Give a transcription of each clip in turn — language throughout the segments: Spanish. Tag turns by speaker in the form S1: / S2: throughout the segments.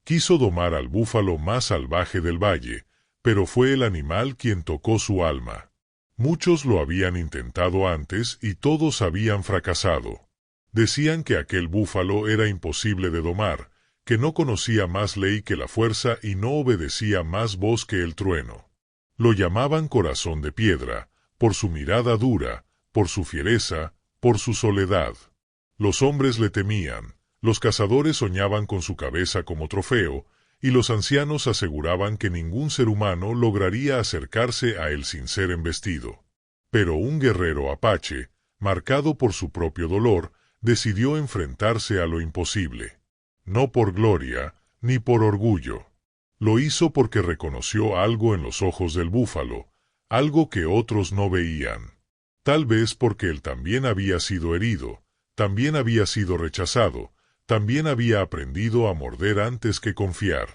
S1: Quiso domar al búfalo más salvaje del valle, pero fue el animal quien tocó su alma. Muchos lo habían intentado antes y todos habían fracasado. Decían que aquel búfalo era imposible de domar, que no conocía más ley que la fuerza y no obedecía más voz que el trueno. Lo llamaban corazón de piedra, por su mirada dura, por su fiereza, por su soledad. Los hombres le temían, los cazadores soñaban con su cabeza como trofeo, y los ancianos aseguraban que ningún ser humano lograría acercarse a él sin ser embestido. Pero un guerrero apache, marcado por su propio dolor, decidió enfrentarse a lo imposible. No por gloria, ni por orgullo. Lo hizo porque reconoció algo en los ojos del búfalo, algo que otros no veían. Tal vez porque él también había sido herido, también había sido rechazado, también había aprendido a morder antes que confiar.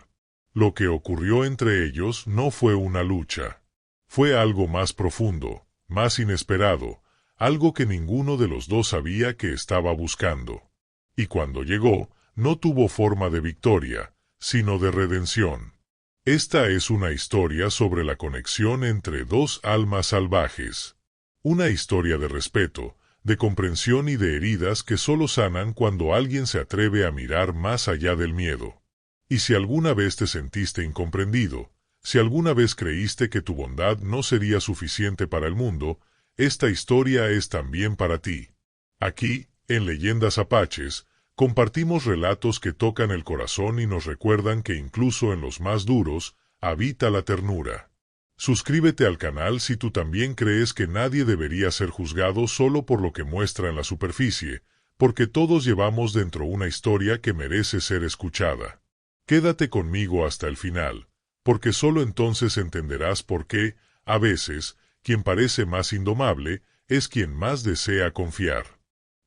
S1: Lo que ocurrió entre ellos no fue una lucha. Fue algo más profundo, más inesperado, algo que ninguno de los dos sabía que estaba buscando. Y cuando llegó, no tuvo forma de victoria, sino de redención. Esta es una historia sobre la conexión entre dos almas salvajes. Una historia de respeto, de comprensión y de heridas que solo sanan cuando alguien se atreve a mirar más allá del miedo. Y si alguna vez te sentiste incomprendido, si alguna vez creíste que tu bondad no sería suficiente para el mundo, esta historia es también para ti. Aquí, en Leyendas Apaches, compartimos relatos que tocan el corazón y nos recuerdan que incluso en los más duros, habita la ternura. Suscríbete al canal si tú también crees que nadie debería ser juzgado solo por lo que muestra en la superficie, porque todos llevamos dentro una historia que merece ser escuchada. Quédate conmigo hasta el final, porque solo entonces entenderás por qué, a veces, quien parece más indomable, es quien más desea confiar.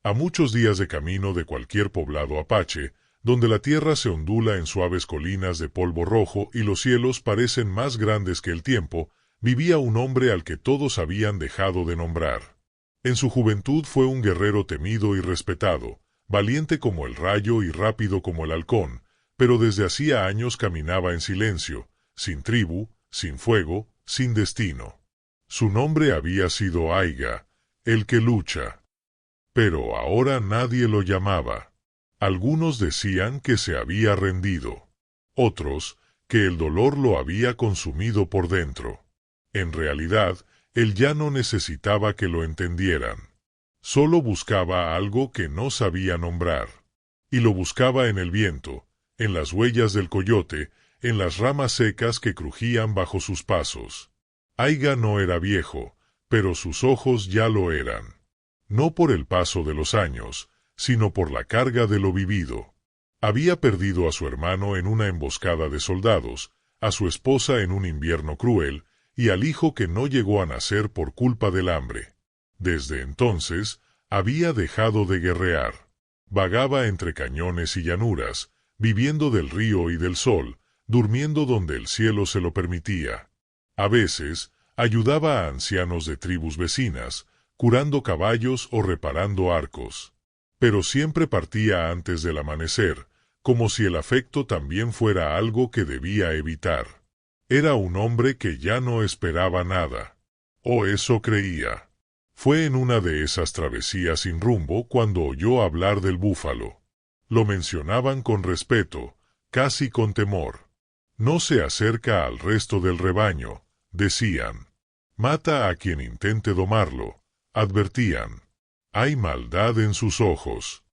S1: A muchos días de camino de cualquier poblado apache, donde la tierra se ondula en suaves colinas de polvo rojo y los cielos parecen más grandes que el tiempo, vivía un hombre al que todos habían dejado de nombrar. En su juventud fue un guerrero temido y respetado, valiente como el rayo y rápido como el halcón, pero desde hacía años caminaba en silencio, sin tribu, sin fuego, sin destino. Su nombre había sido Aiga, el que lucha. Pero ahora nadie lo llamaba. Algunos decían que se había rendido. Otros, que el dolor lo había consumido por dentro. En realidad, él ya no necesitaba que lo entendieran. Solo buscaba algo que no sabía nombrar. Y lo buscaba en el viento, en las huellas del coyote, en las ramas secas que crujían bajo sus pasos. Aiga no era viejo, pero sus ojos ya lo eran. No por el paso de los años, sino por la carga de lo vivido. Había perdido a su hermano en una emboscada de soldados, a su esposa en un invierno cruel, y al hijo que no llegó a nacer por culpa del hambre. Desde entonces, había dejado de guerrear. Vagaba entre cañones y llanuras, viviendo del río y del sol, durmiendo donde el cielo se lo permitía. A veces, ayudaba a ancianos de tribus vecinas, curando caballos o reparando arcos. Pero siempre partía antes del amanecer, como si el afecto también fuera algo que debía evitar. Era un hombre que ya no esperaba nada. O eso creía. Fue en una de esas travesías sin rumbo cuando oyó hablar del búfalo. Lo mencionaban con respeto, casi con temor. No se acerca al resto del rebaño, decían. Mata a quien intente domarlo, advertían. Hay maldad en sus ojos.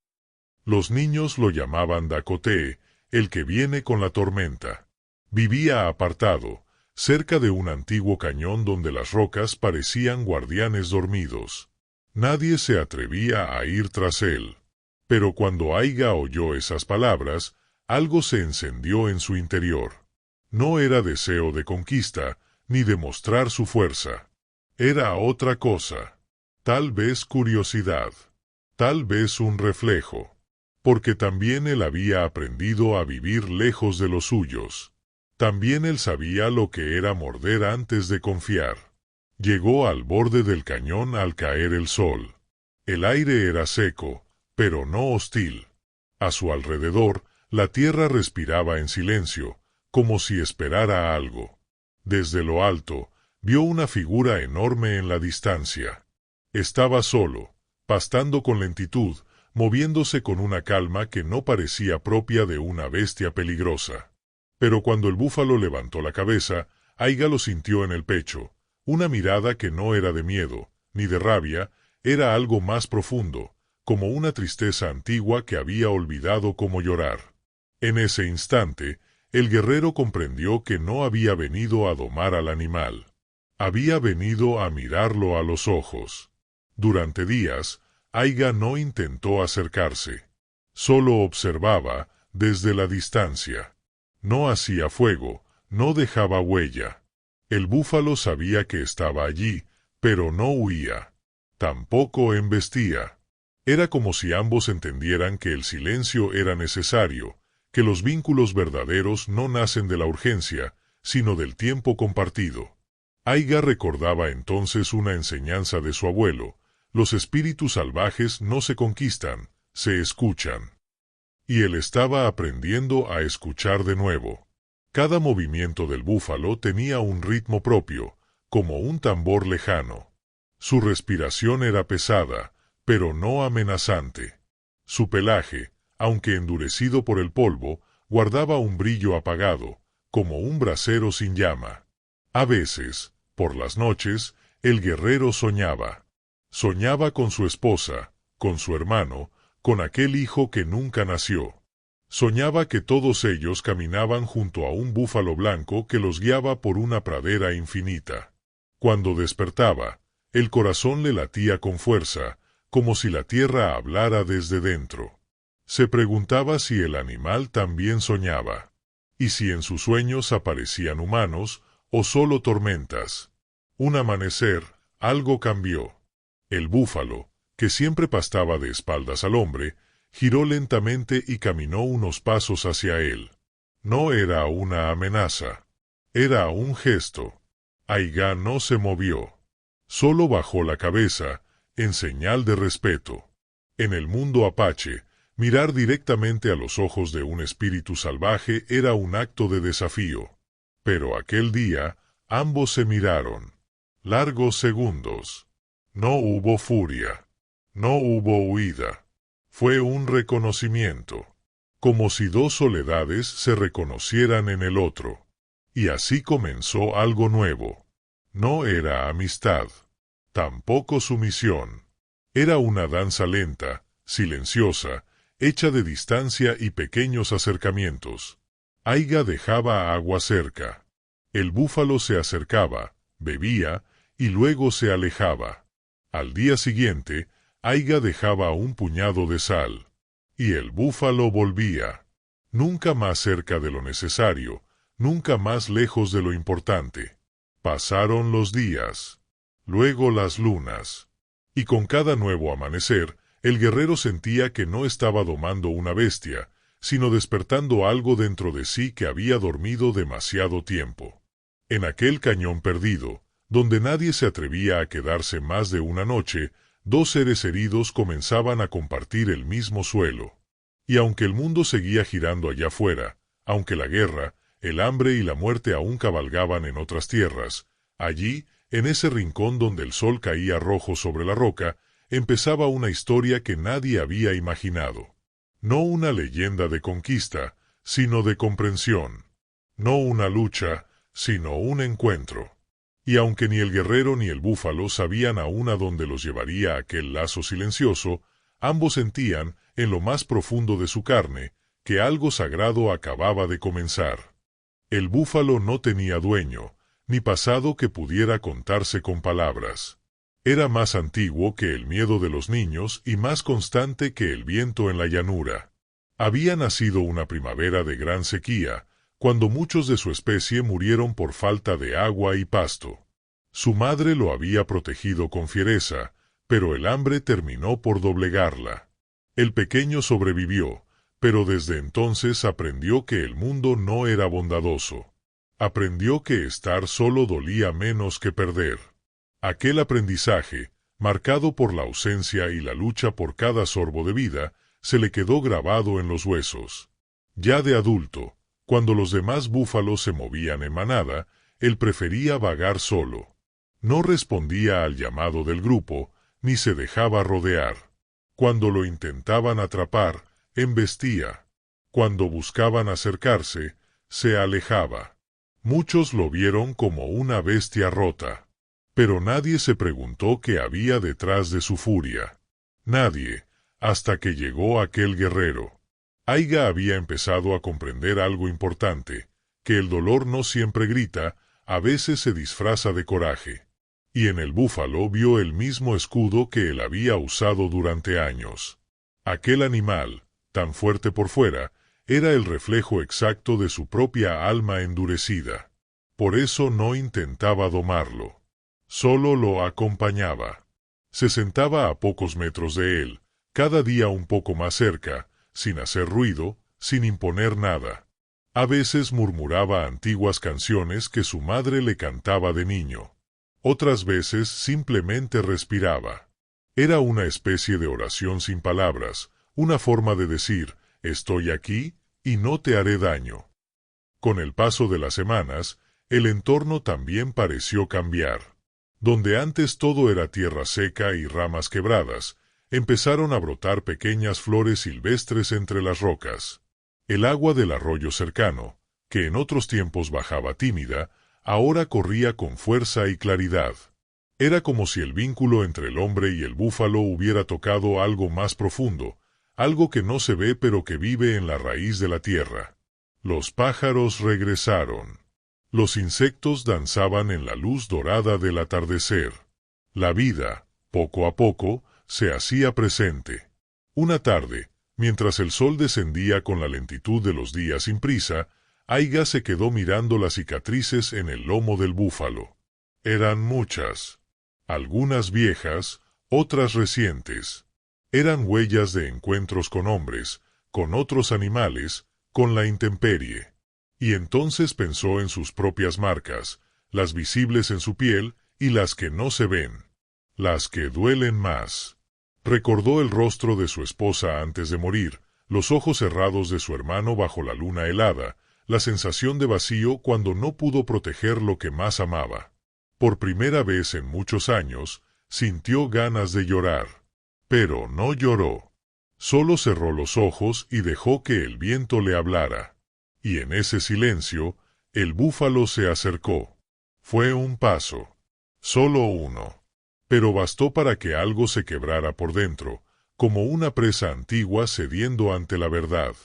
S1: Los niños lo llamaban Dakotee, el que viene con la tormenta. Vivía apartado, cerca de un antiguo cañón donde las rocas parecían guardianes dormidos. Nadie se atrevía a ir tras él. Pero cuando Aiga oyó esas palabras, algo se encendió en su interior. No era deseo de conquista, ni de mostrar su fuerza. Era otra cosa. Tal vez curiosidad. Tal vez un reflejo. Porque también él había aprendido a vivir lejos de los suyos. También él sabía lo que era morder antes de confiar. Llegó al borde del cañón al caer el sol. El aire era seco, pero no hostil. A su alrededor, La tierra respiraba en silencio, como si esperara algo. Desde lo alto, vio una figura enorme en la distancia. Estaba solo, pastando con lentitud, moviéndose con una calma que no parecía propia de una bestia peligrosa. Pero cuando el búfalo levantó la cabeza, Aiga lo sintió en el pecho, una mirada que no era de miedo, ni de rabia, era algo más profundo, como una tristeza antigua que había olvidado cómo llorar. En ese instante, el guerrero comprendió que no había venido a domar al animal. Había venido a mirarlo a los ojos. Durante días, Aiga no intentó acercarse. Solo observaba desde la distancia. No hacía fuego, no dejaba huella. El búfalo sabía que estaba allí, pero no huía. Tampoco embestía. Era como si ambos entendieran que el silencio era necesario, que los vínculos verdaderos no nacen de la urgencia, sino del tiempo compartido. Aiga recordaba entonces una enseñanza de su abuelo: los espíritus salvajes no se conquistan, se escuchan. Y él estaba aprendiendo a escuchar de nuevo. Cada movimiento del búfalo tenía un ritmo propio, como un tambor lejano. Su respiración era pesada, pero no amenazante. Su pelaje, aunque endurecido por el polvo, guardaba un brillo apagado, como un brasero sin llama. A veces, por las noches, el guerrero soñaba. Soñaba con su esposa, con su hermano, con aquel hijo que nunca nació. Soñaba que todos ellos caminaban junto a un búfalo blanco que los guiaba por una pradera infinita. Cuando despertaba, el corazón le latía con fuerza, como si la tierra hablara desde dentro. Se preguntaba si el animal también soñaba, y si en sus sueños aparecían humanos o solo tormentas. Un amanecer, algo cambió. El búfalo, que siempre pastaba de espaldas al hombre, giró lentamente y caminó unos pasos hacia él. No era una amenaza. Era un gesto. Aiga no se movió. Solo bajó la cabeza, en señal de respeto. En el mundo apache, mirar directamente a los ojos de un espíritu salvaje era un acto de desafío. Pero aquel día, ambos se miraron. Largos segundos. No hubo furia. No hubo huida. Fue un reconocimiento. Como si dos soledades se reconocieran en el otro. Y así comenzó algo nuevo. No era amistad. Tampoco sumisión. Era una danza lenta, silenciosa, hecha de distancia y pequeños acercamientos. Aiga dejaba agua cerca. El búfalo se acercaba, bebía, y luego se alejaba. Al día siguiente, Aiga dejaba un puñado de sal. Y el búfalo volvía. Nunca más cerca de lo necesario, nunca más lejos de lo importante. Pasaron los días. Luego las lunas. Y con cada nuevo amanecer, el guerrero sentía que no estaba domando una bestia, sino despertando algo dentro de sí que había dormido demasiado tiempo. En aquel cañón perdido, donde nadie se atrevía a quedarse más de una noche, dos seres heridos comenzaban a compartir el mismo suelo. Y aunque el mundo seguía girando allá afuera, aunque la guerra, el hambre y la muerte aún cabalgaban en otras tierras, allí, en ese rincón donde el sol caía rojo sobre la roca, empezaba una historia que nadie había imaginado. No una leyenda de conquista, sino de comprensión. No una lucha, sino un encuentro. Y aunque ni el guerrero ni el búfalo sabían aún a dónde los llevaría aquel lazo silencioso, ambos sentían, en lo más profundo de su carne, que algo sagrado acababa de comenzar. El búfalo no tenía dueño, ni pasado que pudiera contarse con palabras. Era más antiguo que el miedo de los niños y más constante que el viento en la llanura. Había nacido una primavera de gran sequía, cuando muchos de su especie murieron por falta de agua y pasto. Su madre lo había protegido con fiereza, pero el hambre terminó por doblegarla. El pequeño sobrevivió, pero desde entonces aprendió que el mundo no era bondadoso. Aprendió que estar solo dolía menos que perder. Aquel aprendizaje, marcado por la ausencia y la lucha por cada sorbo de vida, se le quedó grabado en los huesos. Ya de adulto, cuando los demás búfalos se movían en manada, él prefería vagar solo. No respondía al llamado del grupo, ni se dejaba rodear. Cuando lo intentaban atrapar, embestía. Cuando buscaban acercarse, se alejaba. Muchos lo vieron como una bestia rota. Pero nadie se preguntó qué había detrás de su furia. Nadie, hasta que llegó aquel guerrero. Aiga había empezado a comprender algo importante, que el dolor no siempre grita, a veces se disfraza de coraje. Y en el búfalo vio el mismo escudo que él había usado durante años. Aquel animal, tan fuerte por fuera, era el reflejo exacto de su propia alma endurecida. Por eso no intentaba domarlo. Solo lo acompañaba. Se sentaba a pocos metros de él, cada día un poco más cerca, sin hacer ruido, sin imponer nada. A veces murmuraba antiguas canciones que su madre le cantaba de niño. Otras veces simplemente respiraba. Era una especie de oración sin palabras, una forma de decir, estoy aquí, y no te haré daño. Con el paso de las semanas, el entorno también pareció cambiar. Donde antes todo era tierra seca y ramas quebradas, empezaron a brotar pequeñas flores silvestres entre las rocas. El agua del arroyo cercano, que en otros tiempos bajaba tímida, ahora corría con fuerza y claridad. Era como si el vínculo entre el hombre y el búfalo hubiera tocado algo más profundo, algo que no se ve pero que vive en la raíz de la tierra. Los pájaros regresaron. Los insectos danzaban en la luz dorada del atardecer. La vida, poco a poco, se hacía presente. Una tarde, mientras el sol descendía con la lentitud de los días sin prisa, Aiga se quedó mirando las cicatrices en el lomo del búfalo. Eran muchas. Algunas viejas, otras recientes. Eran huellas de encuentros con hombres, con otros animales, con la intemperie. Y entonces pensó en sus propias marcas, las visibles en su piel y las que no se ven. Las que duelen más. Recordó el rostro de su esposa antes de morir, los ojos cerrados de su hermano bajo la luna helada, la sensación de vacío cuando no pudo proteger lo que más amaba. Por primera vez en muchos años, sintió ganas de llorar. Pero no lloró. Solo cerró los ojos y dejó que el viento le hablara. Y en ese silencio, el búfalo se acercó. Fue un paso. Solo uno. Pero bastó para que algo se quebrara por dentro, como una presa antigua cediendo ante la verdad.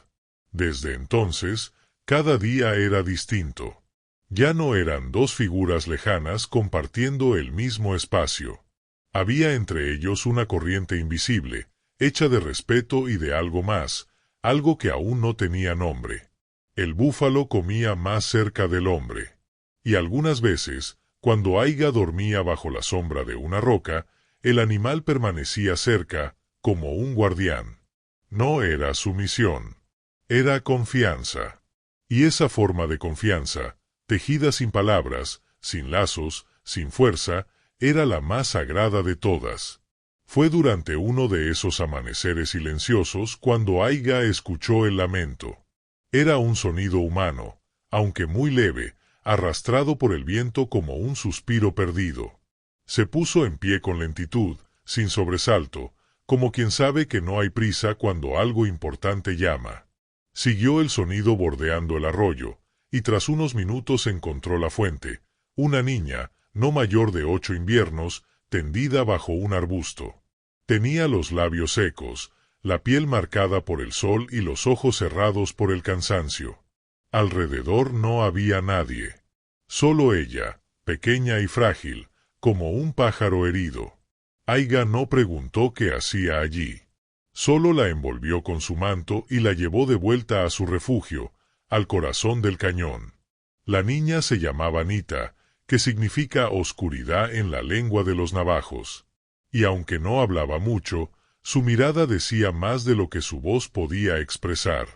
S1: Desde entonces, cada día era distinto. Ya no eran dos figuras lejanas compartiendo el mismo espacio. Había entre ellos una corriente invisible, hecha de respeto y de algo más, algo que aún no tenía nombre. El búfalo comía más cerca del hombre. Y algunas veces, cuando Aiga dormía bajo la sombra de una roca, el animal permanecía cerca, como un guardián. No era sumisión. Era confianza. Y esa forma de confianza, tejida sin palabras, sin lazos, sin fuerza, era la más sagrada de todas. Fue durante uno de esos amaneceres silenciosos cuando Aiga escuchó el lamento. Era un sonido humano, aunque muy leve, arrastrado por el viento como un suspiro perdido. Se puso en pie con lentitud, sin sobresalto, como quien sabe que no hay prisa cuando algo importante llama. Siguió el sonido bordeando el arroyo, y tras unos minutos encontró la fuente, una niña, no mayor de 8 inviernos, tendida bajo un arbusto. Tenía los labios secos, la piel marcada por el sol y los ojos cerrados por el cansancio. Alrededor no había nadie. Solo ella, pequeña y frágil, como un pájaro herido. Aiga no preguntó qué hacía allí. Solo la envolvió con su manto y la llevó de vuelta a su refugio, al corazón del cañón. La niña se llamaba Nita, que significa oscuridad en la lengua de los navajos. Y aunque no hablaba mucho, su mirada decía más de lo que su voz podía expresar.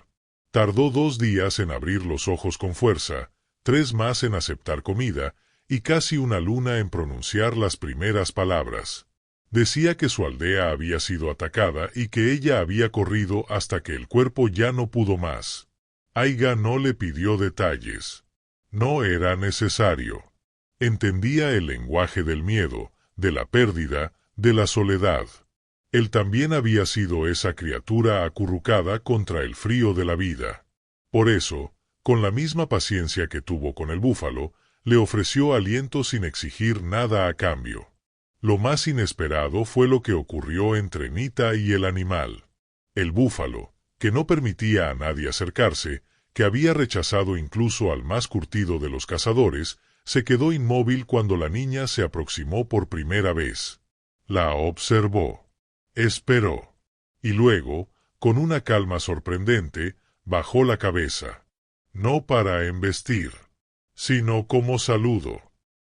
S1: Tardó 2 días en abrir los ojos con fuerza, 3 más en aceptar comida, y casi una luna en pronunciar las primeras palabras. Decía que su aldea había sido atacada y que ella había corrido hasta que el cuerpo ya no pudo más. Aiga no le pidió detalles. No era necesario. Entendía el lenguaje del miedo, de la pérdida, de la soledad. Él también había sido esa criatura acurrucada contra el frío de la vida. Por eso, con la misma paciencia que tuvo con el búfalo, le ofreció aliento sin exigir nada a cambio. Lo más inesperado fue lo que ocurrió entre Nita y el animal. El búfalo, que no permitía a nadie acercarse, que había rechazado incluso al más curtido de los cazadores, se quedó inmóvil cuando la niña se aproximó por primera vez. La observó. Esperó. Y luego, con una calma sorprendente, bajó la cabeza. No para embestir, sino como saludo,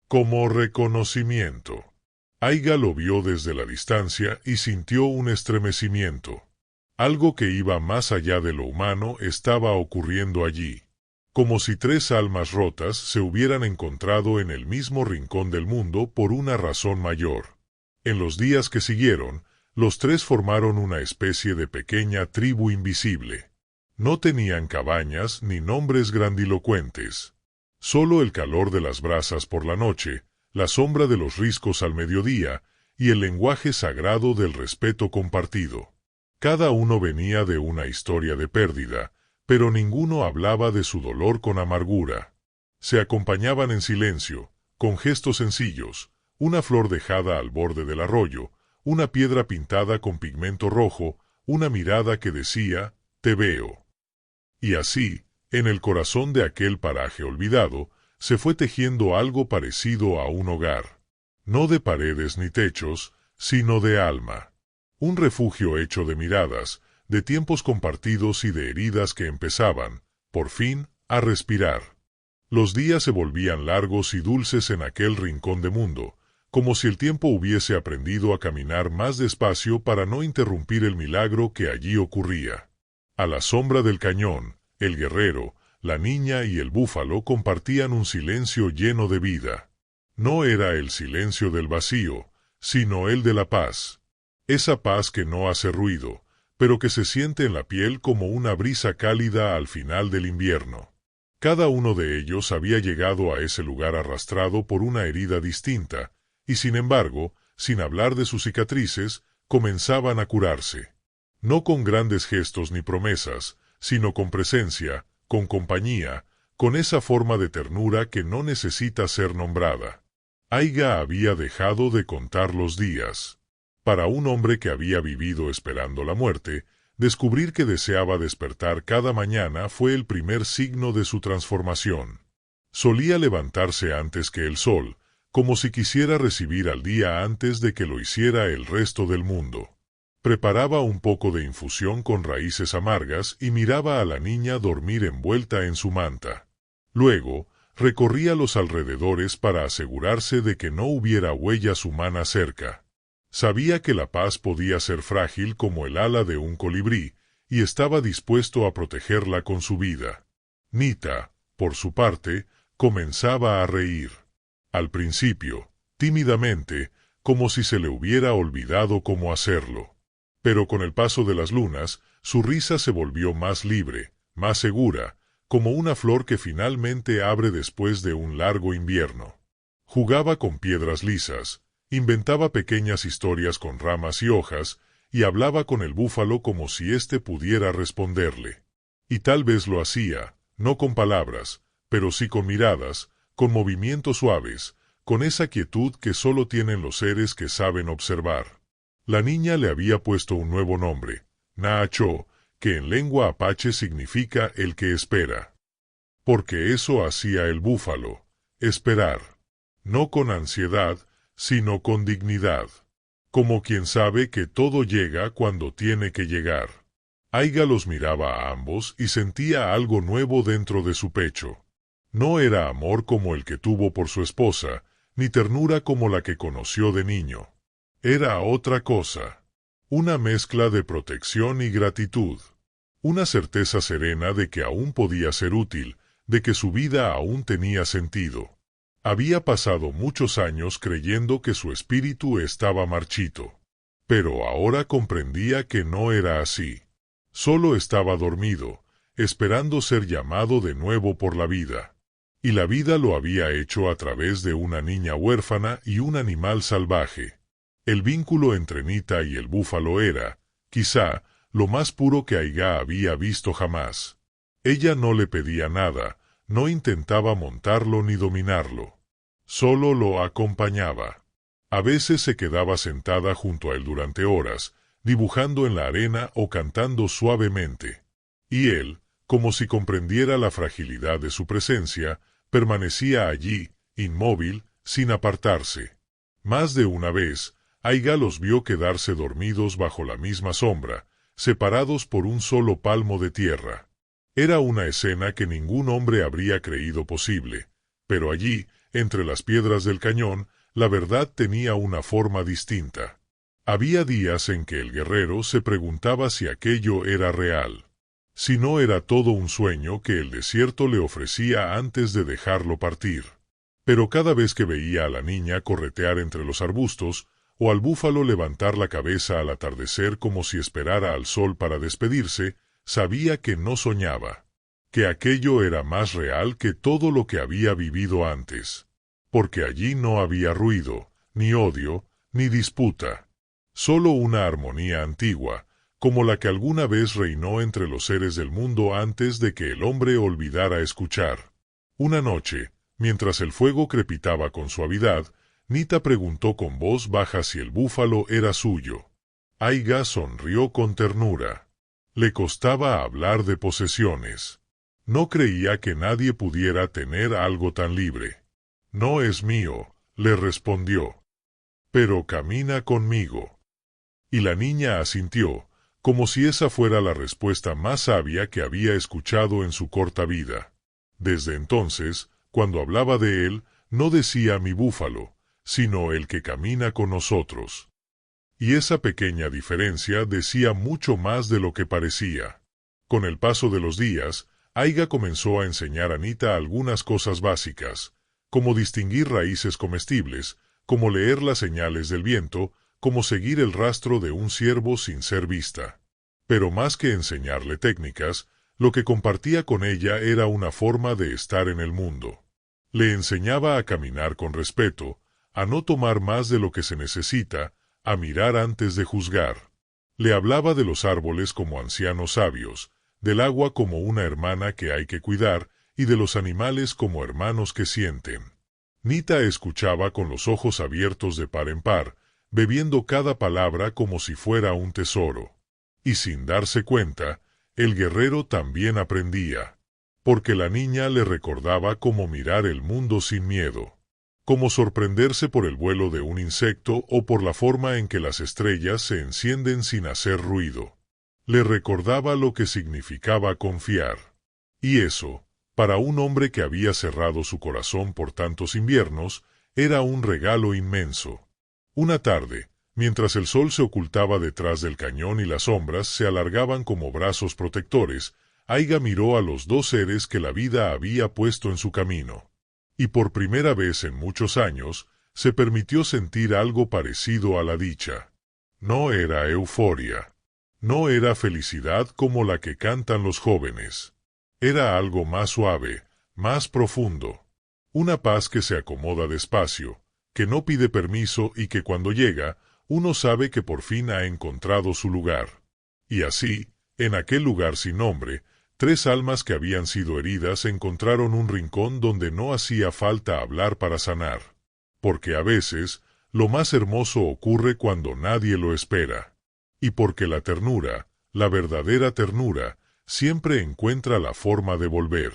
S1: como reconocimiento. Aiga lo vio desde la distancia y sintió un estremecimiento. Algo que iba más allá de lo humano estaba ocurriendo allí. Como si tres almas rotas se hubieran encontrado en el mismo rincón del mundo por una razón mayor. En los días que siguieron, los tres formaron una especie de pequeña tribu invisible. No tenían cabañas ni nombres grandilocuentes. Solo el calor de las brasas por la noche, la sombra de los riscos al mediodía y el lenguaje sagrado del respeto compartido. Cada uno venía de una historia de pérdida, pero ninguno hablaba de su dolor con amargura. Se acompañaban en silencio, con gestos sencillos, una flor dejada al borde del arroyo, una piedra pintada con pigmento rojo, una mirada que decía, «Te veo». Y así, en el corazón de aquel paraje olvidado, se fue tejiendo algo parecido a un hogar. No de paredes ni techos, sino de alma. Un refugio hecho de miradas, de tiempos compartidos y de heridas que empezaban, por fin, a respirar. Los días se volvían largos y dulces en aquel rincón de mundo, como si el tiempo hubiese aprendido a caminar más despacio para no interrumpir el milagro que allí ocurría. A la sombra del cañón, el guerrero, la niña y el búfalo compartían un silencio lleno de vida. No era el silencio del vacío, sino el de la paz. Esa paz que no hace ruido, pero que se siente en la piel como una brisa cálida al final del invierno. Cada uno de ellos había llegado a ese lugar arrastrado por una herida distinta, y sin embargo, sin hablar de sus cicatrices, comenzaban a curarse. No con grandes gestos ni promesas, sino con presencia, con compañía, con esa forma de ternura que no necesita ser nombrada. Aiga había dejado de contar los días. Para un hombre que había vivido esperando la muerte, descubrir que deseaba despertar cada mañana fue el primer signo de su transformación. Solía levantarse antes que el sol, como si quisiera recibir al día antes de que lo hiciera el resto del mundo. Preparaba un poco de infusión con raíces amargas y miraba a la niña dormir envuelta en su manta. Luego, recorría los alrededores para asegurarse de que no hubiera huellas humanas cerca. Sabía que la paz podía ser frágil como el ala de un colibrí, y estaba dispuesto a protegerla con su vida. Nita, por su parte, comenzaba a reír. Al principio, tímidamente, como si se le hubiera olvidado cómo hacerlo. Pero con el paso de las lunas, su risa se volvió más libre, más segura, como una flor que finalmente abre después de un largo invierno. Jugaba con piedras lisas, inventaba pequeñas historias con ramas y hojas, y hablaba con el búfalo como si éste pudiera responderle. Y tal vez lo hacía, no con palabras, pero sí con miradas, con movimientos suaves, con esa quietud que solo tienen los seres que saben observar. La niña le había puesto un nuevo nombre, Nacho, que en lengua apache significa el que espera. Porque eso hacía el búfalo, esperar. No con ansiedad, sino con dignidad. Como quien sabe que todo llega cuando tiene que llegar. Aiga los miraba a ambos y sentía algo nuevo dentro de su pecho. No era amor como el que tuvo por su esposa, ni ternura como la que conoció de niño. Era otra cosa. Una mezcla de protección y gratitud. Una certeza serena de que aún podía ser útil, de que su vida aún tenía sentido. Había pasado muchos años creyendo que su espíritu estaba marchito. Pero ahora comprendía que no era así. Solo estaba dormido, esperando ser llamado de nuevo por la vida. Y la vida lo había hecho a través de una niña huérfana y un animal salvaje. El vínculo entre Nita y el búfalo era, quizá, lo más puro que Aiga había visto jamás. Ella no le pedía nada, no intentaba montarlo ni dominarlo. Solo lo acompañaba. A veces se quedaba sentada junto a él durante horas, dibujando en la arena o cantando suavemente. Y él, como si comprendiera la fragilidad de su presencia, permanecía allí, inmóvil, sin apartarse. Más de una vez, Aiga los vio quedarse dormidos bajo la misma sombra, separados por un solo palmo de tierra. Era una escena que ningún hombre habría creído posible, pero allí, entre las piedras del cañón, la verdad tenía una forma distinta. Había días en que el guerrero se preguntaba si aquello era real, si no era todo un sueño que el desierto le ofrecía antes de dejarlo partir. Pero cada vez que veía a la niña corretear entre los arbustos, o al búfalo levantar la cabeza al atardecer como si esperara al sol para despedirse, sabía que no soñaba, que aquello era más real que todo lo que había vivido antes, porque allí no había ruido, ni odio, ni disputa, solo una armonía antigua, como la que alguna vez reinó entre los seres del mundo antes de que el hombre olvidara escuchar. Una noche, mientras el fuego crepitaba con suavidad, Nita preguntó con voz baja si el búfalo era suyo. Aiga sonrió con ternura. Le costaba hablar de posesiones. No creía que nadie pudiera tener algo tan libre. No es mío, le respondió. Pero camina conmigo. Y la niña asintió, como si esa fuera la respuesta más sabia que había escuchado en su corta vida. Desde entonces, cuando hablaba de él, no decía mi búfalo, sino el que camina con nosotros. Y esa pequeña diferencia decía mucho más de lo que parecía. Con el paso de los días, Aiga comenzó a enseñar a Nita algunas cosas básicas, como distinguir raíces comestibles, como leer las señales del viento, como seguir el rastro de un ciervo sin ser vista. Pero más que enseñarle técnicas, lo que compartía con ella era una forma de estar en el mundo. Le enseñaba a caminar con respeto, a no tomar más de lo que se necesita, a mirar antes de juzgar. Le hablaba de los árboles como ancianos sabios, del agua como una hermana que hay que cuidar, y de los animales como hermanos que sienten. Nita escuchaba con los ojos abiertos de par en par, bebiendo cada palabra como si fuera un tesoro. Y sin darse cuenta, el guerrero también aprendía, porque la niña le recordaba cómo mirar el mundo sin miedo, cómo sorprenderse por el vuelo de un insecto o por la forma en que las estrellas se encienden sin hacer ruido. Le recordaba lo que significaba confiar. Y eso, para un hombre que había cerrado su corazón por tantos inviernos, era un regalo inmenso. Una tarde, mientras el sol se ocultaba detrás del cañón y las sombras se alargaban como brazos protectores, Aiga miró a los dos seres que la vida había puesto en su camino. Y por primera vez en muchos años, se permitió sentir algo parecido a la dicha. No era euforia. No era felicidad como la que cantan los jóvenes. Era algo más suave, más profundo. Una paz que se acomoda despacio, que no pide permiso y que cuando llega, uno sabe que por fin ha encontrado su lugar. Y así, en aquel lugar sin nombre, tres almas que habían sido heridas encontraron un rincón donde no hacía falta hablar para sanar. Porque a veces, lo más hermoso ocurre cuando nadie lo espera. Y porque la ternura, la verdadera ternura, siempre encuentra la forma de volver.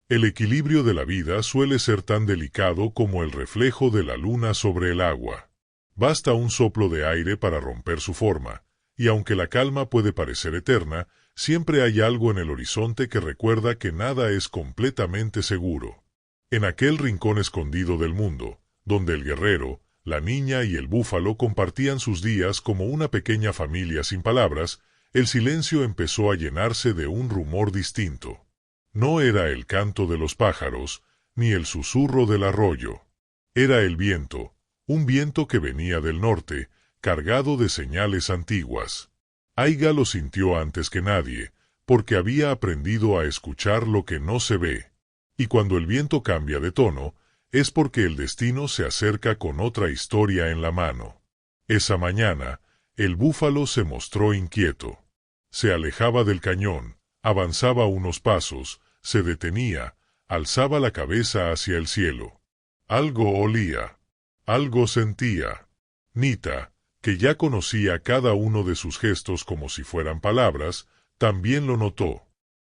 S1: El equilibrio de la vida suele ser tan delicado como el reflejo de la luna sobre el agua. Basta un soplo de aire para romper su forma, y aunque la calma puede parecer eterna, siempre hay algo en el horizonte que recuerda que nada es completamente seguro. En aquel rincón escondido del mundo, donde el guerrero, la niña y el búfalo compartían sus días como una pequeña familia sin palabras, el silencio empezó a llenarse de un rumor distinto. No era el canto de los pájaros, ni el susurro del arroyo. Era el viento, un viento que venía del norte, cargado de señales antiguas. Aiga lo sintió antes que nadie, porque había aprendido a escuchar lo que no se ve. Y cuando el viento cambia de tono, es porque el destino se acerca con otra historia en la mano. Esa mañana, el búfalo se mostró inquieto. Se alejaba del cañón, avanzaba unos pasos, se detenía, alzaba la cabeza hacia el cielo. Algo olía, algo sentía. Nita, que ya conocía cada uno de sus gestos como si fueran palabras, también lo notó.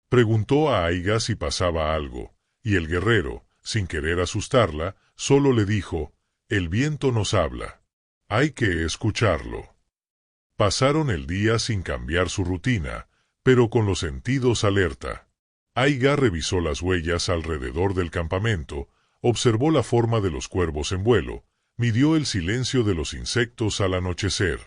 S1: Preguntó a Aiga si pasaba algo, y el guerrero, sin querer asustarla, solo le dijo: «El viento nos habla. Hay que escucharlo». Pasaron el día sin cambiar su rutina, pero con los sentidos alerta. Aiga revisó las huellas alrededor del campamento, observó la forma de los cuervos en vuelo, midió el silencio de los insectos al anochecer.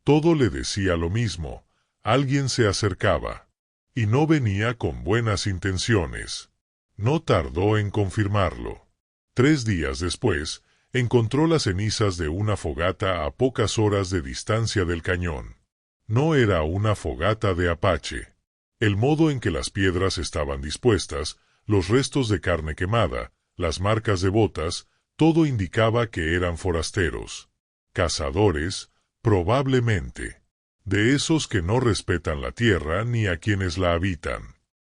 S1: Todo le decía lo mismo: alguien se acercaba. Y no venía con buenas intenciones. No tardó en confirmarlo. 3 días después, encontró las cenizas de una fogata a pocas horas de distancia del cañón. No era una fogata de apache. El modo en que las piedras estaban dispuestas, los restos de carne quemada, las marcas de botas, todo indicaba que eran forasteros. Cazadores, probablemente. De esos que no respetan la tierra ni a quienes la habitan.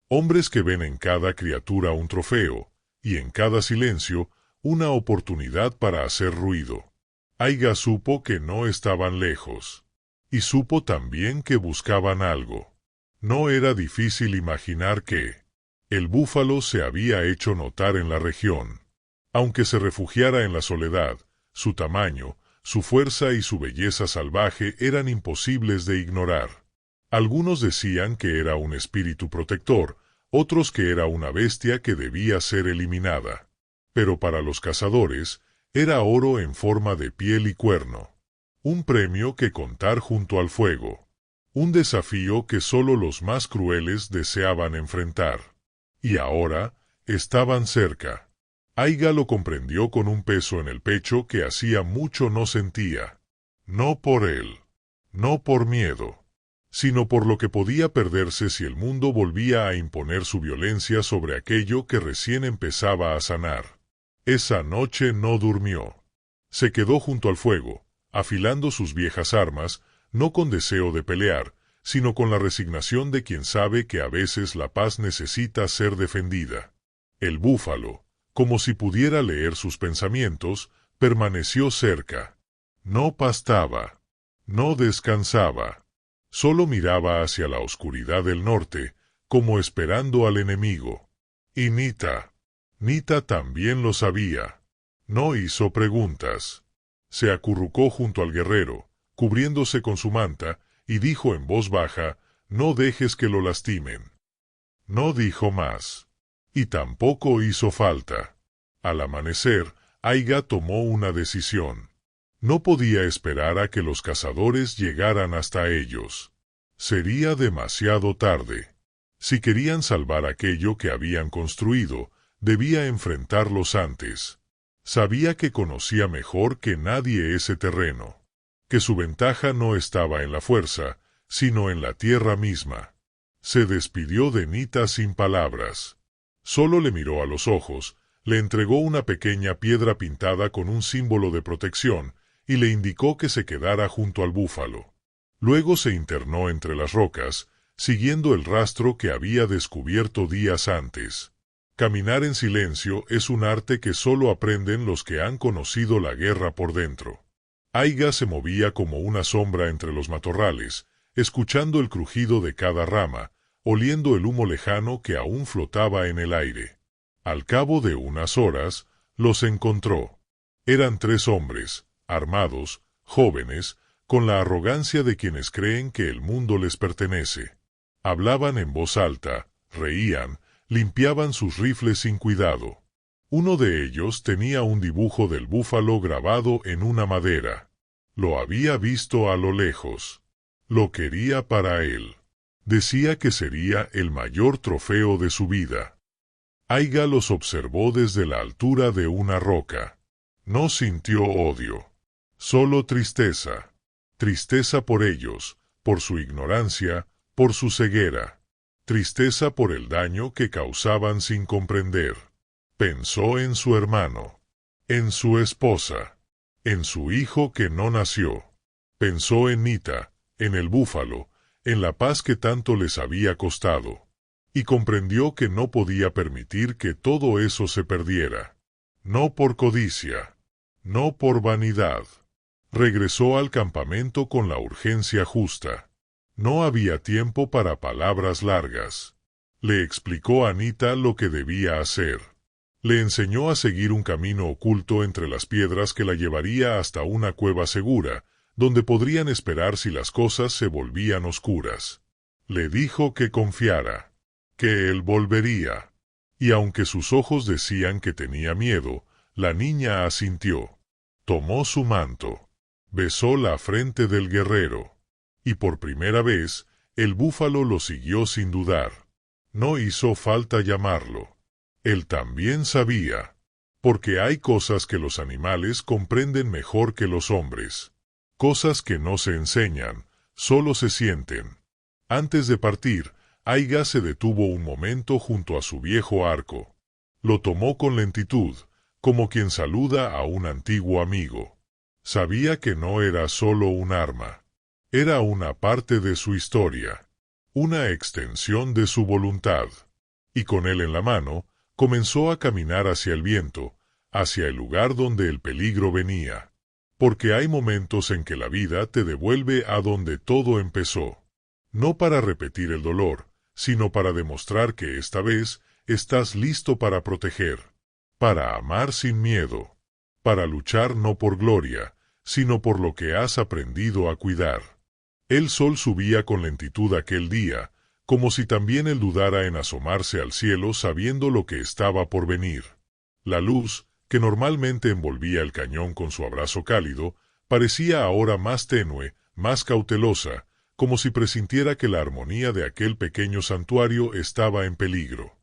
S1: Hombres que ven en cada criatura un trofeo, y en cada silencio, una oportunidad para hacer ruido. Aiga supo que no estaban lejos. Y supo también que buscaban algo. No era difícil imaginar que el búfalo se había hecho notar en la región. Aunque se refugiara en la soledad, su tamaño, su fuerza y su belleza salvaje eran imposibles de ignorar. Algunos decían que era un espíritu protector, otros que era una bestia que debía ser eliminada. Pero para los cazadores, era oro en forma de piel y cuerno. Un premio que contar junto al fuego. Un desafío que solo los más crueles deseaban enfrentar. Y ahora, estaban cerca. Aiga lo comprendió con un peso en el pecho que hacía mucho no sentía. No por él, no por miedo, sino por lo que podía perderse si el mundo volvía a imponer su violencia sobre aquello que recién empezaba a sanar. Esa noche no durmió. Se quedó junto al fuego, afilando sus viejas armas, no con deseo de pelear, sino con la resignación de quien sabe que a veces la paz necesita ser defendida. El búfalo, como si pudiera leer sus pensamientos, permaneció cerca. No pastaba, no descansaba, solo miraba hacia la oscuridad del norte, como esperando al enemigo. Y Nita también lo sabía. No hizo preguntas. Se acurrucó junto al guerrero, cubriéndose con su manta, y dijo en voz baja: «No dejes que lo lastimen». No dijo más. Y tampoco hizo falta. Al amanecer, Aiga tomó una decisión. No podía esperar a que los cazadores llegaran hasta ellos. Sería demasiado tarde. Si querían salvar aquello que habían construido, debía enfrentarlos antes. Sabía que conocía mejor que nadie ese terreno. Que su ventaja no estaba en la fuerza, sino en la tierra misma. Se despidió de Nita sin palabras. Solo le miró a los ojos, le entregó una pequeña piedra pintada con un símbolo de protección y le indicó que se quedara junto al búfalo. Luego se internó entre las rocas, siguiendo el rastro que había descubierto días antes. Caminar en silencio es un arte que solo aprenden los que han conocido la guerra por dentro. Aiga se movía como una sombra entre los matorrales, escuchando el crujido de cada rama, oliendo el humo lejano que aún flotaba en el aire. Al cabo de unas horas, los encontró. Eran 3 hombres, armados, jóvenes, con la arrogancia de quienes creen que el mundo les pertenece. Hablaban en voz alta, reían, limpiaban sus rifles sin cuidado. Uno de ellos tenía un dibujo del búfalo grabado en una madera. Lo había visto a lo lejos. Lo quería para él. Decía que sería el mayor trofeo de su vida. Aiga los observó desde la altura de una roca. No sintió odio. Solo tristeza. Tristeza por ellos, por su ignorancia, por su ceguera. tristeza por el daño que causaban sin comprender. Pensó en su hermano, en su esposa, en su hijo que no nació. Pensó en Nita, en el búfalo, en la paz que tanto les había costado. Y comprendió que no podía permitir que todo eso se perdiera. No por codicia, no por vanidad. Regresó al campamento con la urgencia justa. No había tiempo para palabras largas. Le explicó a Nita lo que debía hacer. Le enseñó a seguir un camino oculto entre las piedras que la llevaría hasta una cueva segura, donde podrían esperar si las cosas se volvían oscuras. Le dijo que confiara, que él volvería. Y aunque sus ojos decían que tenía miedo, la niña asintió. Tomó su manto. Besó la frente del guerrero. Y por primera vez, el búfalo lo siguió sin dudar. No hizo falta llamarlo. Él también sabía. Porque hay cosas que los animales comprenden mejor que los hombres. Cosas que no se enseñan, solo se sienten. Antes de partir, Aiga se detuvo un momento junto a su viejo arco. Lo tomó con lentitud, como quien saluda a un antiguo amigo. Sabía que no era solo un arma. Era una parte de su historia, una extensión de su voluntad. Y con él en la mano, comenzó a caminar hacia el viento, hacia el lugar donde el peligro venía. Porque hay momentos en que la vida te devuelve a donde todo empezó. No para repetir el dolor, sino para demostrar que esta vez estás listo para proteger, para amar sin miedo, para luchar no por gloria, sino por lo que has aprendido a cuidar. El sol subía con lentitud aquel día, como si también él dudara en asomarse al cielo sabiendo lo que estaba por venir. La luz, que normalmente envolvía el cañón con su abrazo cálido, parecía ahora más tenue, más cautelosa, como si presintiera que la armonía de aquel pequeño santuario estaba en peligro.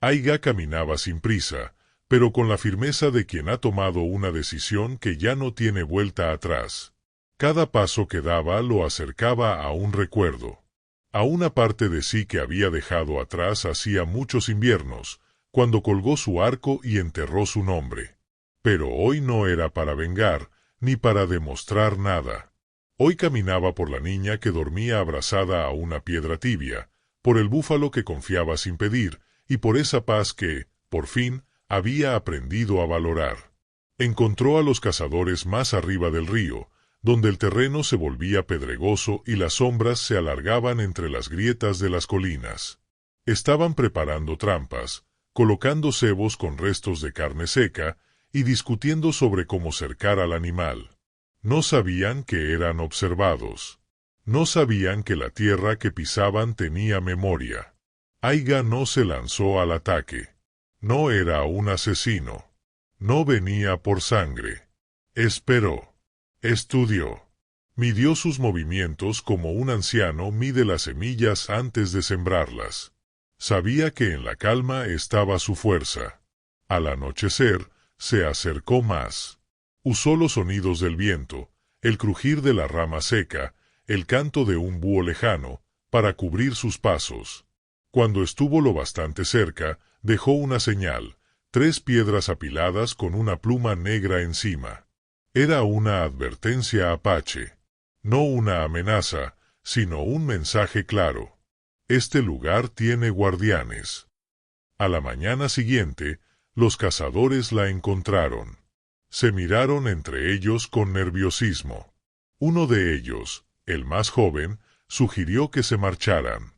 S1: Aiga caminaba sin prisa, pero con la firmeza de quien ha tomado una decisión que ya no tiene vuelta atrás. Cada paso que daba lo acercaba a un recuerdo, a una parte de sí que había dejado atrás hacía muchos inviernos, cuando colgó su arco y enterró su nombre. Pero hoy no era para vengar, ni para demostrar nada. Hoy caminaba por la niña que dormía abrazada a una piedra tibia, por el búfalo que confiaba sin pedir, y por esa paz que, por fin, había aprendido a valorar. Encontró a los cazadores más arriba del río, donde el terreno se volvía pedregoso y las sombras se alargaban entre las grietas de las colinas. Estaban preparando trampas, colocando cebos con restos de carne seca, y discutiendo sobre cómo cercar al animal. No sabían que eran observados. No sabían que la tierra que pisaban tenía memoria. Aiga no se lanzó al ataque. No era un asesino. No venía por sangre. Esperó. Estudió. Midió sus movimientos como un anciano mide las semillas antes de sembrarlas. Sabía que en la calma estaba su fuerza. Al anochecer, se acercó más. Usó los sonidos del viento, el crujir de la rama seca, el canto de un búho lejano, para cubrir sus pasos. Cuando estuvo lo bastante cerca, dejó una señal, 3 piedras apiladas con una pluma negra encima. Era una advertencia apache. No una amenaza, sino un mensaje claro. Este lugar tiene guardianes. A la mañana siguiente, los cazadores la encontraron. Se miraron entre ellos con nerviosismo. Uno de ellos, el más joven, sugirió que se marcharan.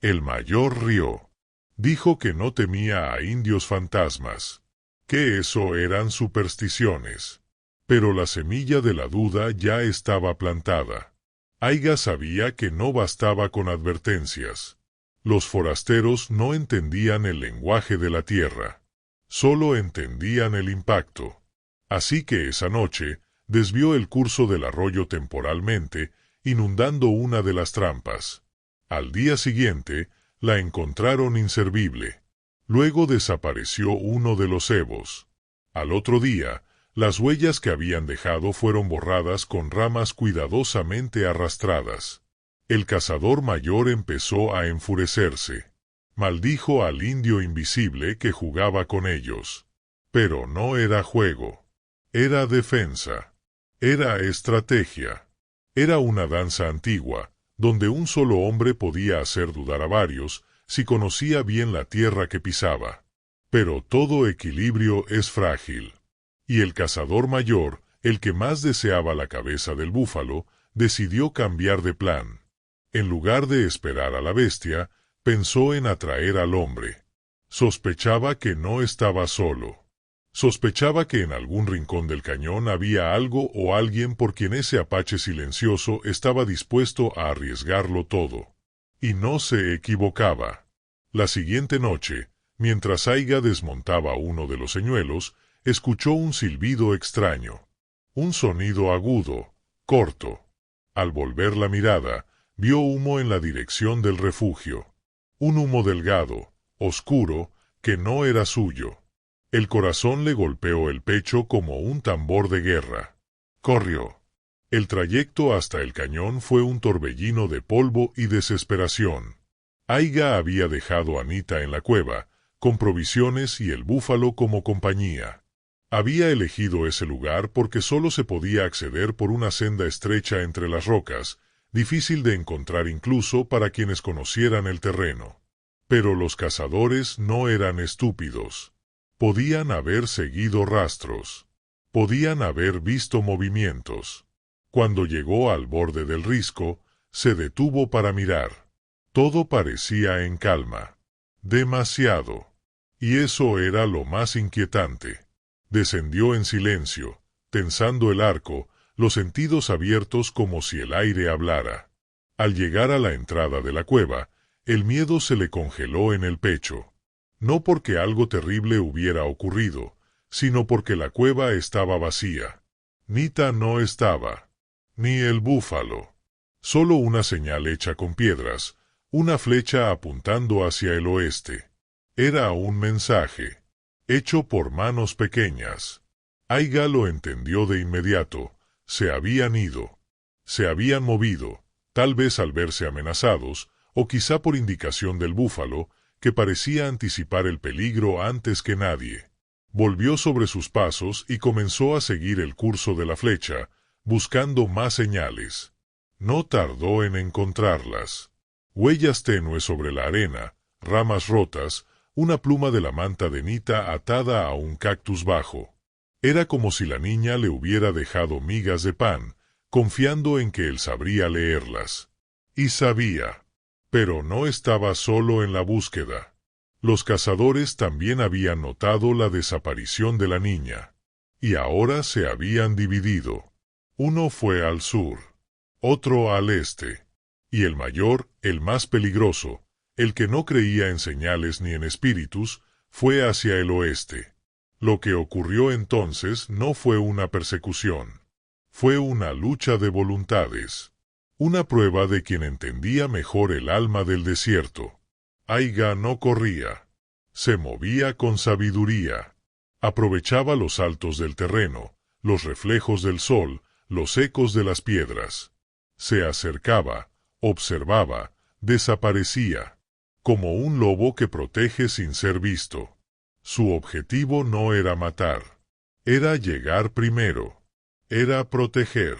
S1: El mayor rió. Dijo que no temía a indios fantasmas, que eso eran supersticiones. Pero la semilla de la duda ya estaba plantada. Aiga sabía que no bastaba con advertencias. Los forasteros no entendían el lenguaje de la tierra. Solo entendían el impacto. Así que esa noche, desvió el curso del arroyo temporalmente, inundando una de las trampas. Al día siguiente, la encontraron inservible. Luego desapareció uno de los cebos. Al otro día, las huellas que habían dejado fueron borradas con ramas cuidadosamente arrastradas. El cazador mayor empezó a enfurecerse. Maldijo al indio invisible que jugaba con ellos. Pero no era juego. Era defensa. Era estrategia. Era una danza antigua, donde un solo hombre podía hacer dudar a varios si conocía bien la tierra que pisaba. Pero todo equilibrio es frágil. Y el cazador mayor, el que más deseaba la cabeza del búfalo, decidió cambiar de plan. En lugar de esperar a la bestia, pensó en atraer al hombre. Sospechaba que no estaba solo. Sospechaba que en algún rincón del cañón había algo o alguien por quien ese apache silencioso estaba dispuesto a arriesgarlo todo. Y no se equivocaba. La siguiente noche, mientras Aiga desmontaba uno de los señuelos, escuchó un silbido extraño. Un sonido agudo, corto. Al volver la mirada, vio humo en la dirección del refugio. Un humo delgado, oscuro, que no era suyo. El corazón le golpeó el pecho como un tambor de guerra. Corrió. El trayecto hasta el cañón fue un torbellino de polvo y desesperación. Aiga había dejado a Anita en la cueva, con provisiones y el búfalo como compañía. Había elegido ese lugar porque solo se podía acceder por una senda estrecha entre las rocas, difícil de encontrar incluso para quienes conocieran el terreno. Pero los cazadores no eran estúpidos. Podían haber seguido rastros. Podían haber visto movimientos. Cuando llegó al borde del risco, se detuvo para mirar. Todo parecía en calma. Demasiado. Y eso era lo más inquietante. Descendió en silencio, tensando el arco, los sentidos abiertos como si el aire hablara. Al llegar a la entrada de la cueva, el miedo se le congeló en el pecho. No porque algo terrible hubiera ocurrido, sino porque la cueva estaba vacía. Nita no estaba. Ni el búfalo. Solo una señal hecha con piedras, una flecha apuntando hacia el oeste. Era un mensaje, hecho por manos pequeñas. Aiga lo entendió de inmediato. Se habían ido. Se habían movido, tal vez al verse amenazados, o quizá por indicación del búfalo, que parecía anticipar el peligro antes que nadie. Volvió sobre sus pasos y comenzó a seguir el curso de la flecha, buscando más señales. No tardó en encontrarlas. Huellas tenues sobre la arena, ramas rotas, una pluma de la manta de Nita atada a un cactus bajo. Era como si la niña le hubiera dejado migas de pan, confiando en que él sabría leerlas. Y sabía. Pero no estaba solo en la búsqueda. Los cazadores también habían notado la desaparición de la niña. Y ahora se habían dividido. Uno fue al sur, otro al este. Y el mayor, el más peligroso, el que no creía en señales ni en espíritus, fue hacia el oeste. Lo que ocurrió entonces no fue una persecución. Fue una lucha de voluntades. Una prueba de quien entendía mejor el alma del desierto. Aiga no corría. Se movía con sabiduría. Aprovechaba los saltos del terreno, los reflejos del sol, los ecos de las piedras. Se acercaba, observaba, desaparecía. Como un lobo que protege sin ser visto. Su objetivo no era matar. Era llegar primero. Era proteger.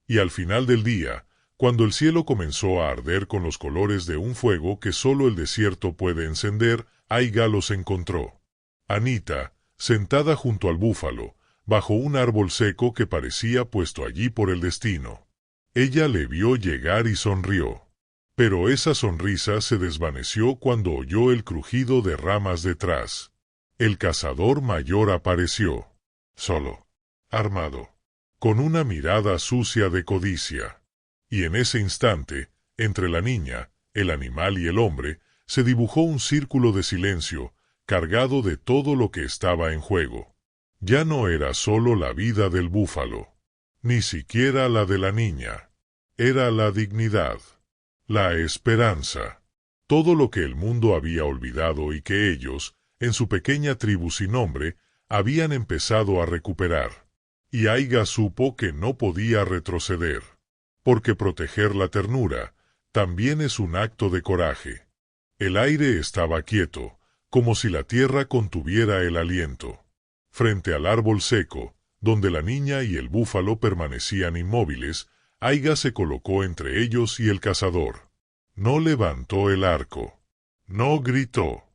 S1: Y al final del día, cuando el cielo comenzó a arder con los colores de un fuego que solo el desierto puede encender, Aiga los encontró. Anita, sentada junto al búfalo, bajo un árbol seco que parecía puesto allí por el destino. Ella le vio llegar y sonrió. Pero esa sonrisa se desvaneció cuando oyó el crujido de ramas detrás. El cazador mayor apareció. Solo. Armado. Con una mirada sucia de codicia. Y en ese instante, entre la niña, el animal y el hombre, se dibujó un círculo de silencio, cargado de todo lo que estaba en juego. Ya no era solo la vida del búfalo, ni siquiera la de la niña. Era la dignidad, la esperanza, todo lo que el mundo había olvidado y que ellos, en su pequeña tribu sin nombre, habían empezado a recuperar. Y Aiga supo que no podía retroceder, porque proteger la ternura también es un acto de coraje. El aire estaba quieto, como si la tierra contuviera el aliento. Frente al árbol seco, donde la niña y el búfalo permanecían inmóviles, Aiga se colocó entre ellos y el cazador. No levantó el arco. No gritó.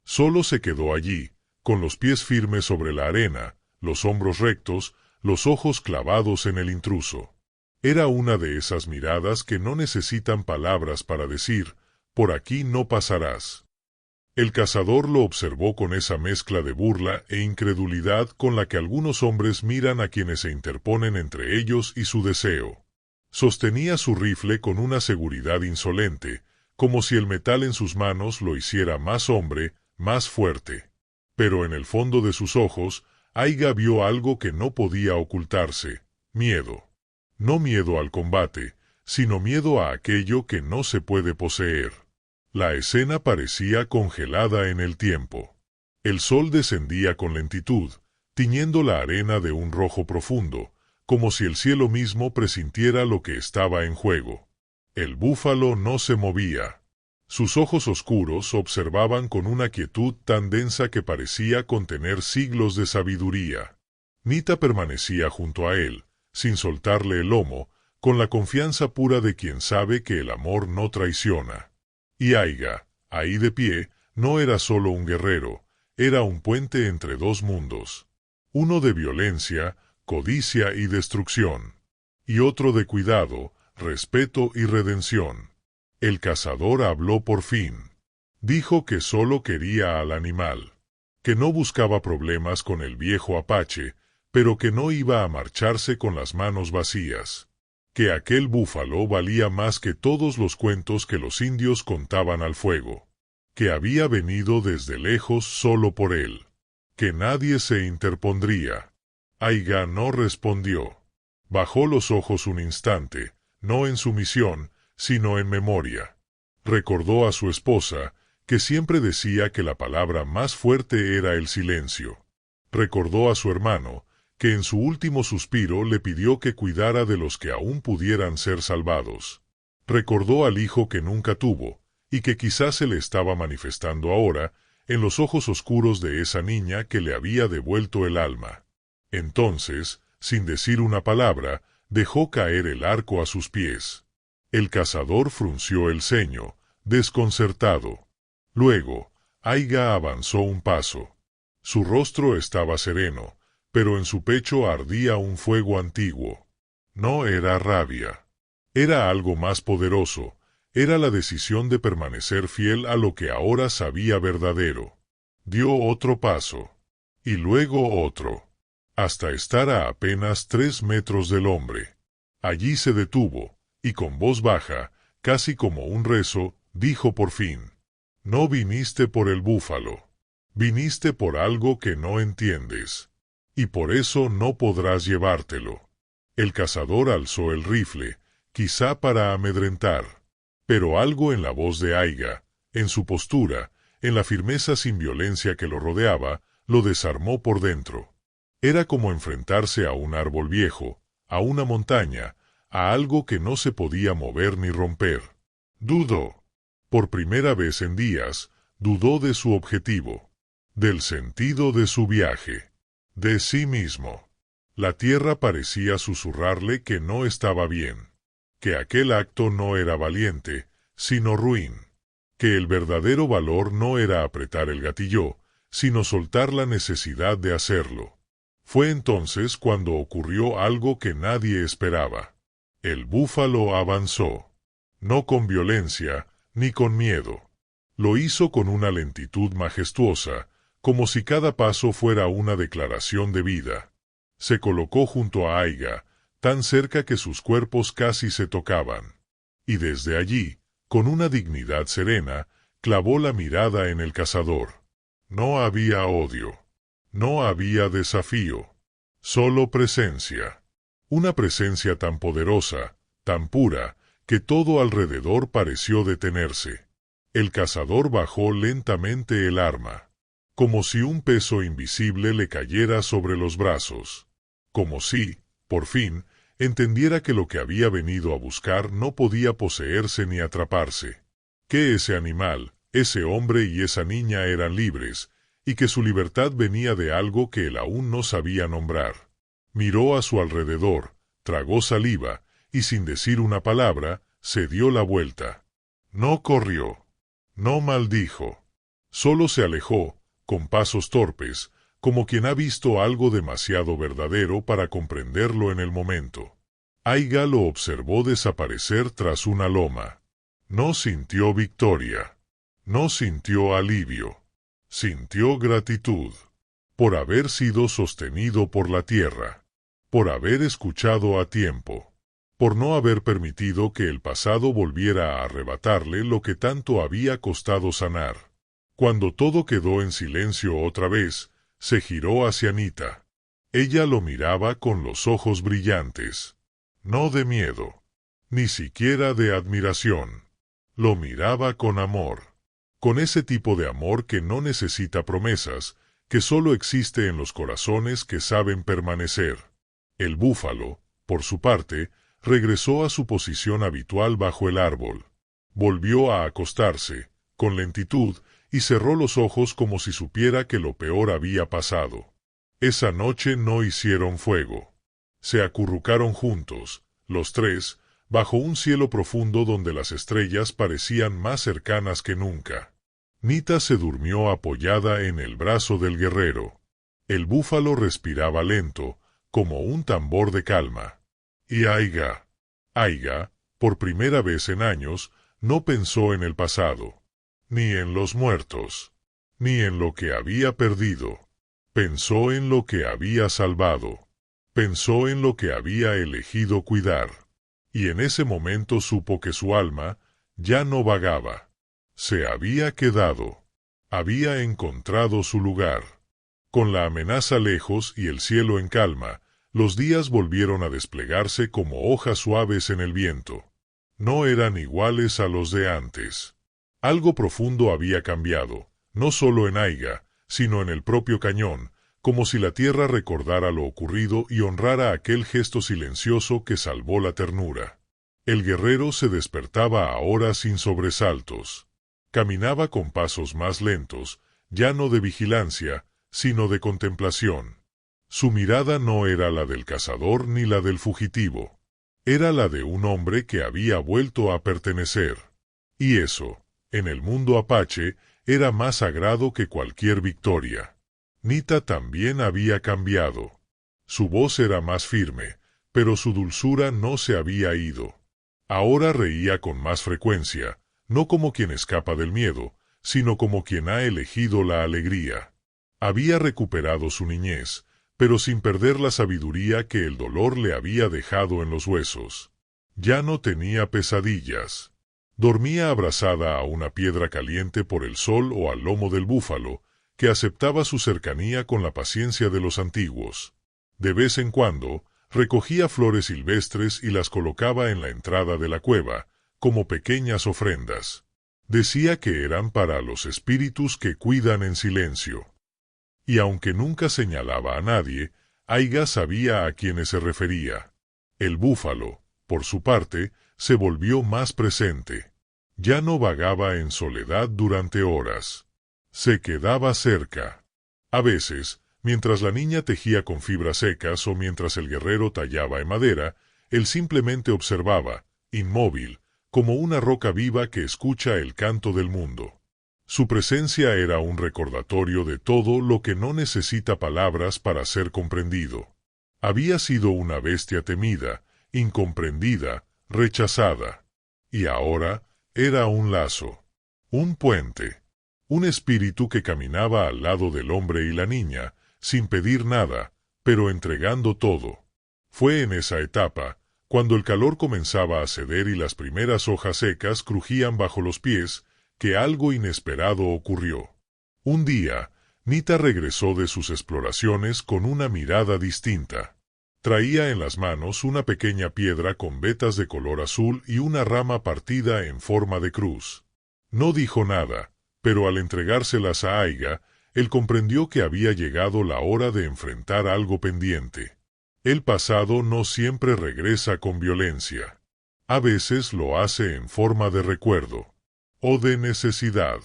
S1: Solo se quedó allí, con los pies firmes sobre la arena, los hombros rectos, los ojos clavados en el intruso. Era una de esas miradas que no necesitan palabras para decir, por aquí no pasarás. El cazador lo observó con esa mezcla de burla e incredulidad con la que algunos hombres miran a quienes se interponen entre ellos y su deseo. Sostenía su rifle con una seguridad insolente, como si el metal en sus manos lo hiciera más hombre, más fuerte. Pero en el fondo de sus ojos, Aiga vio algo que no podía ocultarse: miedo. No miedo al combate, sino miedo a aquello que no se puede poseer. La escena parecía congelada en el tiempo. El sol descendía con lentitud, tiñendo la arena de un rojo profundo, como si el cielo mismo presintiera lo que estaba en juego. El búfalo no se movía. Sus ojos oscuros observaban con una quietud tan densa que parecía contener siglos de sabiduría. Nita permanecía junto a él, sin soltarle el lomo, con la confianza pura de quien sabe que el amor no traiciona. Y Aiga, ahí de pie, no era solo un guerrero, era un puente entre dos mundos. Uno de violencia, codicia y destrucción, y otro de cuidado, respeto y redención. El cazador habló por fin. Dijo que solo quería al animal, que no buscaba problemas con el viejo apache, pero que no iba a marcharse con las manos vacías, que aquel búfalo valía más que todos los cuentos que los indios contaban al fuego, que había venido desde lejos solo por él, que nadie se interpondría. Aiga no respondió. Bajó los ojos un instante, no en sumisión, sino en memoria. Recordó a su esposa, que siempre decía que la palabra más fuerte era el silencio. Recordó a su hermano, que en su último suspiro le pidió que cuidara de los que aún pudieran ser salvados. Recordó al hijo que nunca tuvo, y que quizás se le estaba manifestando ahora, en los ojos oscuros de esa niña que le había devuelto el alma. Entonces, sin decir una palabra, dejó caer el arco a sus pies. El cazador frunció el ceño, desconcertado. Luego, Aiga avanzó un paso. Su rostro estaba sereno, pero en su pecho ardía un fuego antiguo. No era rabia. Era algo más poderoso. Era la decisión de permanecer fiel a lo que ahora sabía verdadero. Dio otro paso. Y luego otro. Hasta estar a apenas 3 metros del hombre. Allí se detuvo, y con voz baja, casi como un rezo, dijo por fin: «No viniste por el búfalo. Viniste por algo que no entiendes. Y por eso no podrás llevártelo». El cazador alzó el rifle, quizá para amedrentar. Pero algo en la voz de Aiga, en su postura, en la firmeza sin violencia que lo rodeaba, lo desarmó por dentro. Era como enfrentarse a un árbol viejo, a una montaña, a algo que no se podía mover ni romper. Dudó. Por primera vez en días, dudó de su objetivo, del sentido de su viaje, de sí mismo. La tierra parecía susurrarle que no estaba bien, que aquel acto no era valiente, sino ruin, que el verdadero valor no era apretar el gatillo, sino soltar la necesidad de hacerlo. Fue entonces cuando ocurrió algo que nadie esperaba. El búfalo avanzó. No con violencia, ni con miedo. Lo hizo con una lentitud majestuosa, como si cada paso fuera una declaración de vida. Se colocó junto a Aiga, tan cerca que sus cuerpos casi se tocaban. Y desde allí, con una dignidad serena, clavó la mirada en el cazador. No había odio. No había desafío. Solo presencia. Una presencia tan poderosa, tan pura, que todo alrededor pareció detenerse. El cazador bajó lentamente el arma, como si un peso invisible le cayera sobre los brazos. Como si, por fin, entendiera que lo que había venido a buscar no podía poseerse ni atraparse. Que ese animal, Ese hombre y esa niña eran libres, y que su libertad venía de algo que él aún no sabía nombrar. Miró a su alrededor, tragó saliva, y sin decir una palabra, se dio la vuelta. No corrió. No maldijo. Solo se alejó, con pasos torpes, como quien ha visto algo demasiado verdadero para comprenderlo en el momento. Aiga lo observó desaparecer tras una loma. No sintió victoria. No sintió alivio. Sintió gratitud. Por haber sido sostenido por la tierra. Por haber escuchado a tiempo. Por no haber permitido que el pasado volviera a arrebatarle lo que tanto había costado sanar. Cuando todo quedó en silencio otra vez, se giró hacia Nita. Ella lo miraba con los ojos brillantes. No de miedo. Ni siquiera de admiración. Lo miraba con amor. Con ese tipo de amor que no necesita promesas, que solo existe en los corazones que saben permanecer. El búfalo, por su parte, regresó a su posición habitual bajo el árbol. Volvió a acostarse, con lentitud, y cerró los ojos como si supiera que lo peor había pasado. Esa noche no hicieron fuego. Se acurrucaron juntos, los tres, bajo un cielo profundo donde las estrellas parecían más cercanas que nunca. Nita se durmió apoyada en el brazo del guerrero. El búfalo respiraba lento, como un tambor de calma. Y Aiga, por primera vez en años, no pensó en el pasado, ni en los muertos, ni en lo que había perdido. Pensó en lo que había salvado. Pensó en lo que había elegido cuidar. Y en ese momento supo que su alma ya no vagaba. Se había quedado. Había encontrado su lugar. Con la amenaza lejos y el cielo en calma, los días volvieron a desplegarse como hojas suaves en el viento. No eran iguales a los de antes. Algo profundo había cambiado, no solo en Aiga, sino en el propio cañón, como si la tierra recordara lo ocurrido y honrara aquel gesto silencioso que salvó la ternura. El guerrero se despertaba ahora sin sobresaltos. Caminaba con pasos más lentos, ya no de vigilancia, sino de contemplación. Su mirada no era la del cazador ni la del fugitivo. Era la de un hombre que había vuelto a pertenecer. Y eso, en el mundo apache, era más sagrado que cualquier victoria. Nita también había cambiado. Su voz era más firme, pero su dulzura no se había ido. Ahora reía con más frecuencia, no como quien escapa del miedo, sino como quien ha elegido la alegría. Había recuperado su niñez, pero sin perder la sabiduría que el dolor le había dejado en los huesos. Ya no tenía pesadillas. Dormía abrazada a una piedra caliente por el sol o al lomo del búfalo, que aceptaba su cercanía con la paciencia de los antiguos. De vez en cuando, recogía flores silvestres y las colocaba en la entrada de la cueva, como pequeñas ofrendas. Decía que eran para los espíritus que cuidan en silencio. Y aunque nunca señalaba a nadie, Aiga sabía a quiénes se refería. El búfalo, por su parte, se volvió más presente. Ya no vagaba en soledad durante horas. Se quedaba cerca. A veces, mientras la niña tejía con fibras secas o mientras el guerrero tallaba en madera, él simplemente observaba, inmóvil, como una roca viva que escucha el canto del mundo. Su presencia era un recordatorio de todo lo que no necesita palabras para ser comprendido. Había sido una bestia temida, incomprendida, rechazada. Y ahora era un lazo, un puente, un espíritu que caminaba al lado del hombre y la niña, sin pedir nada, pero entregando todo. Fue en esa etapa, cuando el calor comenzaba a ceder y las primeras hojas secas crujían bajo los pies, que algo inesperado ocurrió. Un día, Nita regresó de sus exploraciones con una mirada distinta. Traía en las manos una pequeña piedra con vetas de color azul y una rama partida en forma de cruz. No dijo nada, pero al entregárselas a Aiga, él comprendió que había llegado la hora de enfrentar algo pendiente. El pasado no siempre regresa con violencia. A veces lo hace en forma de recuerdo. O de necesidad.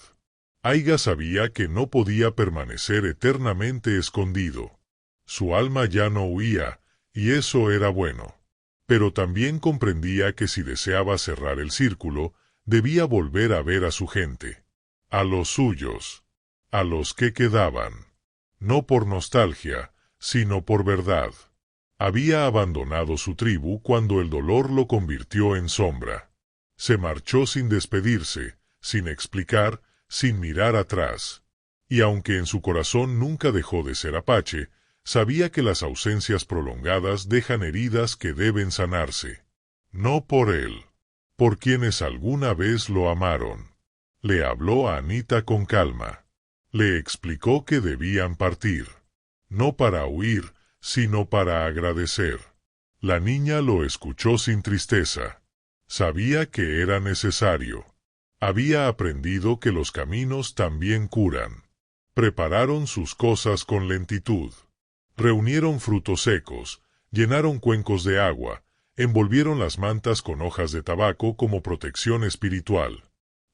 S1: Aiga sabía que no podía permanecer eternamente escondido. Su alma ya no huía, y eso era bueno. Pero también comprendía que si deseaba cerrar el círculo, debía volver a ver a su gente. A los suyos. A los que quedaban. No por nostalgia, sino por verdad. Había abandonado su tribu cuando el dolor lo convirtió en sombra. Se marchó sin despedirse, sin explicar, sin mirar atrás. Y aunque en su corazón nunca dejó de ser apache, sabía que las ausencias prolongadas dejan heridas que deben sanarse. No por él, por quienes alguna vez lo amaron. Le habló a Anita con calma. Le explicó que debían partir. No para huir, sino para agradecer. La niña lo escuchó sin tristeza. Sabía que era necesario. Había aprendido que los caminos también curan. Prepararon sus cosas con lentitud. Reunieron frutos secos, llenaron cuencos de agua, envolvieron las mantas con hojas de tabaco como protección espiritual.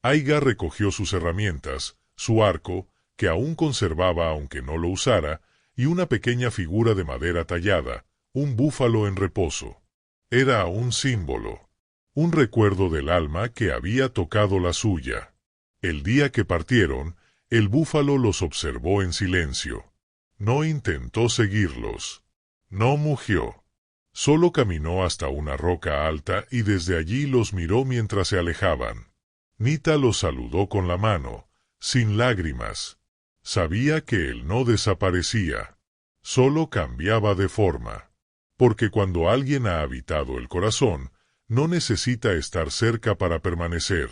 S1: Aiga recogió sus herramientas, su arco, que aún conservaba aunque no lo usara, y una pequeña figura de madera tallada, un búfalo en reposo. Era un símbolo, un recuerdo del alma que había tocado la suya. El día que partieron, el búfalo los observó en silencio. No intentó seguirlos. No mugió. Solo caminó hasta una roca alta y desde allí los miró mientras se alejaban. Nita los saludó con la mano, sin lágrimas. Sabía que él no desaparecía. Solo cambiaba de forma. Porque cuando alguien ha habitado el corazón, no necesita estar cerca para permanecer.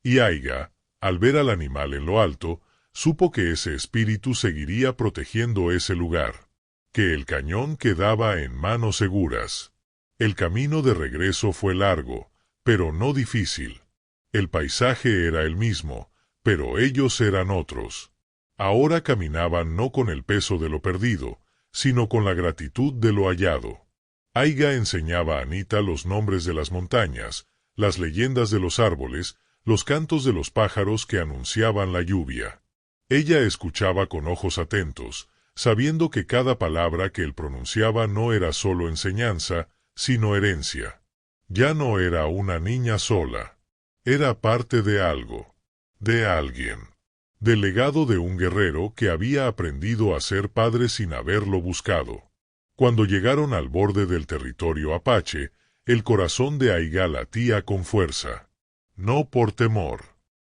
S1: Y Aiga, al ver al animal en lo alto, supo que ese espíritu seguiría protegiendo ese lugar. Que el cañón quedaba en manos seguras. El camino de regreso fue largo, pero no difícil. El paisaje era el mismo, pero ellos eran otros. Ahora caminaban no con el peso de lo perdido, sino con la gratitud de lo hallado. Aiga enseñaba a Anita los nombres de las montañas, las leyendas de los árboles, los cantos de los pájaros que anunciaban la lluvia. Ella escuchaba con ojos atentos, sabiendo que cada palabra que él pronunciaba no era solo enseñanza, sino herencia. Ya no era una niña sola. Era parte de algo. De alguien. Del legado de un guerrero que había aprendido a ser padre sin haberlo buscado. Cuando llegaron al borde del territorio apache, el corazón de Aiga latía con fuerza. No por temor,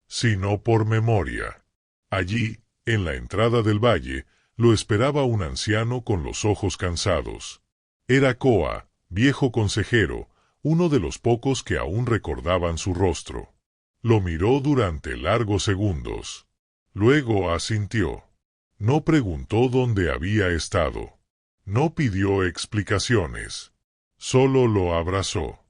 S1: sino por memoria. Allí, en la entrada del valle, lo esperaba un anciano con los ojos cansados. Era Koa, viejo consejero, uno de los pocos que aún recordaban su rostro. Lo miró durante largos segundos. Luego asintió. No preguntó dónde había estado. No pidió explicaciones. Solo lo abrazó.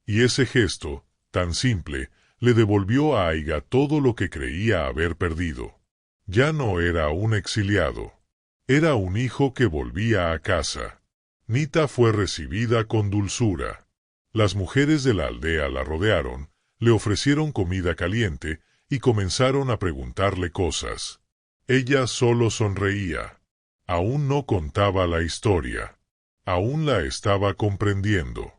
S1: Y ese gesto, tan simple, le devolvió a Aiga todo lo que creía haber perdido. Ya no era un exiliado. Era un hijo que volvía a casa. Nita fue recibida con dulzura. Las mujeres de la aldea la rodearon, le ofrecieron comida caliente y comenzaron a preguntarle cosas. Ella solo sonreía. Aún no contaba la historia. Aún la estaba comprendiendo.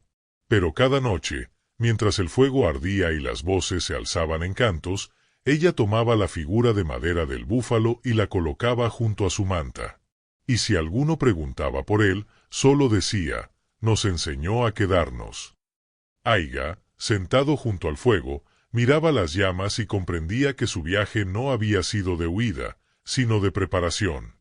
S1: Pero cada noche, mientras el fuego ardía y las voces se alzaban en cantos, ella tomaba la figura de madera del búfalo y la colocaba junto a su manta. Y si alguno preguntaba por él, solo decía, nos enseñó a quedarnos. Aiga, sentado junto al fuego, miraba las llamas y comprendía que su viaje no había sido de huida, sino de preparación.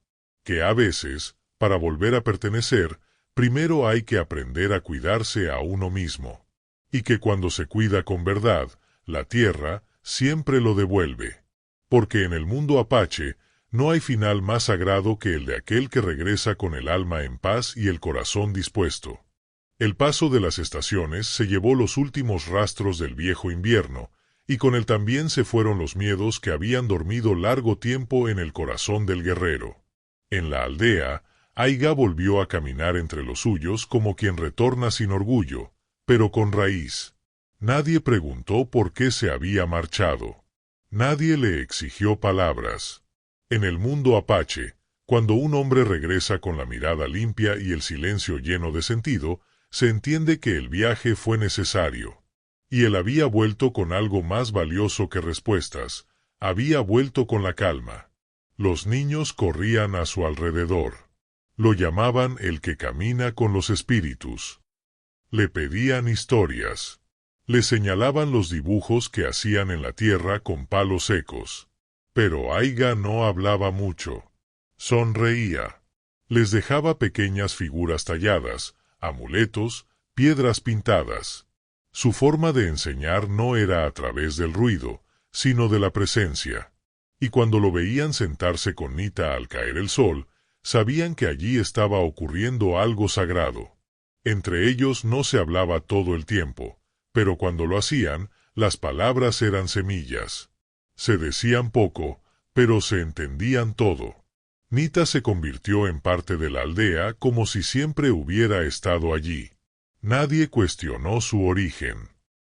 S1: Que a veces, para volver a pertenecer, primero hay que aprender a cuidarse a uno mismo. Y que cuando se cuida con verdad, la tierra siempre lo devuelve. Porque en el mundo apache, no hay final más sagrado que el de aquel que regresa con el alma en paz y el corazón dispuesto. El paso de las estaciones se llevó los últimos rastros del viejo invierno, y con él también se fueron los miedos que habían dormido largo tiempo en el corazón del guerrero. En la aldea, Aiga volvió a caminar entre los suyos como quien retorna sin orgullo, pero con raíz. Nadie preguntó por qué se había marchado. Nadie le exigió palabras. En el mundo apache, cuando un hombre regresa con la mirada limpia y el silencio lleno de sentido, se entiende que el viaje fue necesario. Y él había vuelto con algo más valioso que respuestas, había vuelto con la calma. Los niños corrían a su alrededor. Lo llamaban el que camina con los espíritus. Le pedían historias. Le señalaban los dibujos que hacían en la tierra con palos secos. Pero Aiga no hablaba mucho. Sonreía. Les dejaba pequeñas figuras talladas, amuletos, piedras pintadas. Su forma de enseñar no era a través del ruido, sino de la presencia. Y cuando lo veían sentarse con Nita al caer el sol, sabían que allí estaba ocurriendo algo sagrado. Entre ellos no se hablaba todo el tiempo, pero cuando lo hacían, las palabras eran semillas. Se decían poco, pero se entendían todo. Nita se convirtió en parte de la aldea como si siempre hubiera estado allí. Nadie cuestionó su origen.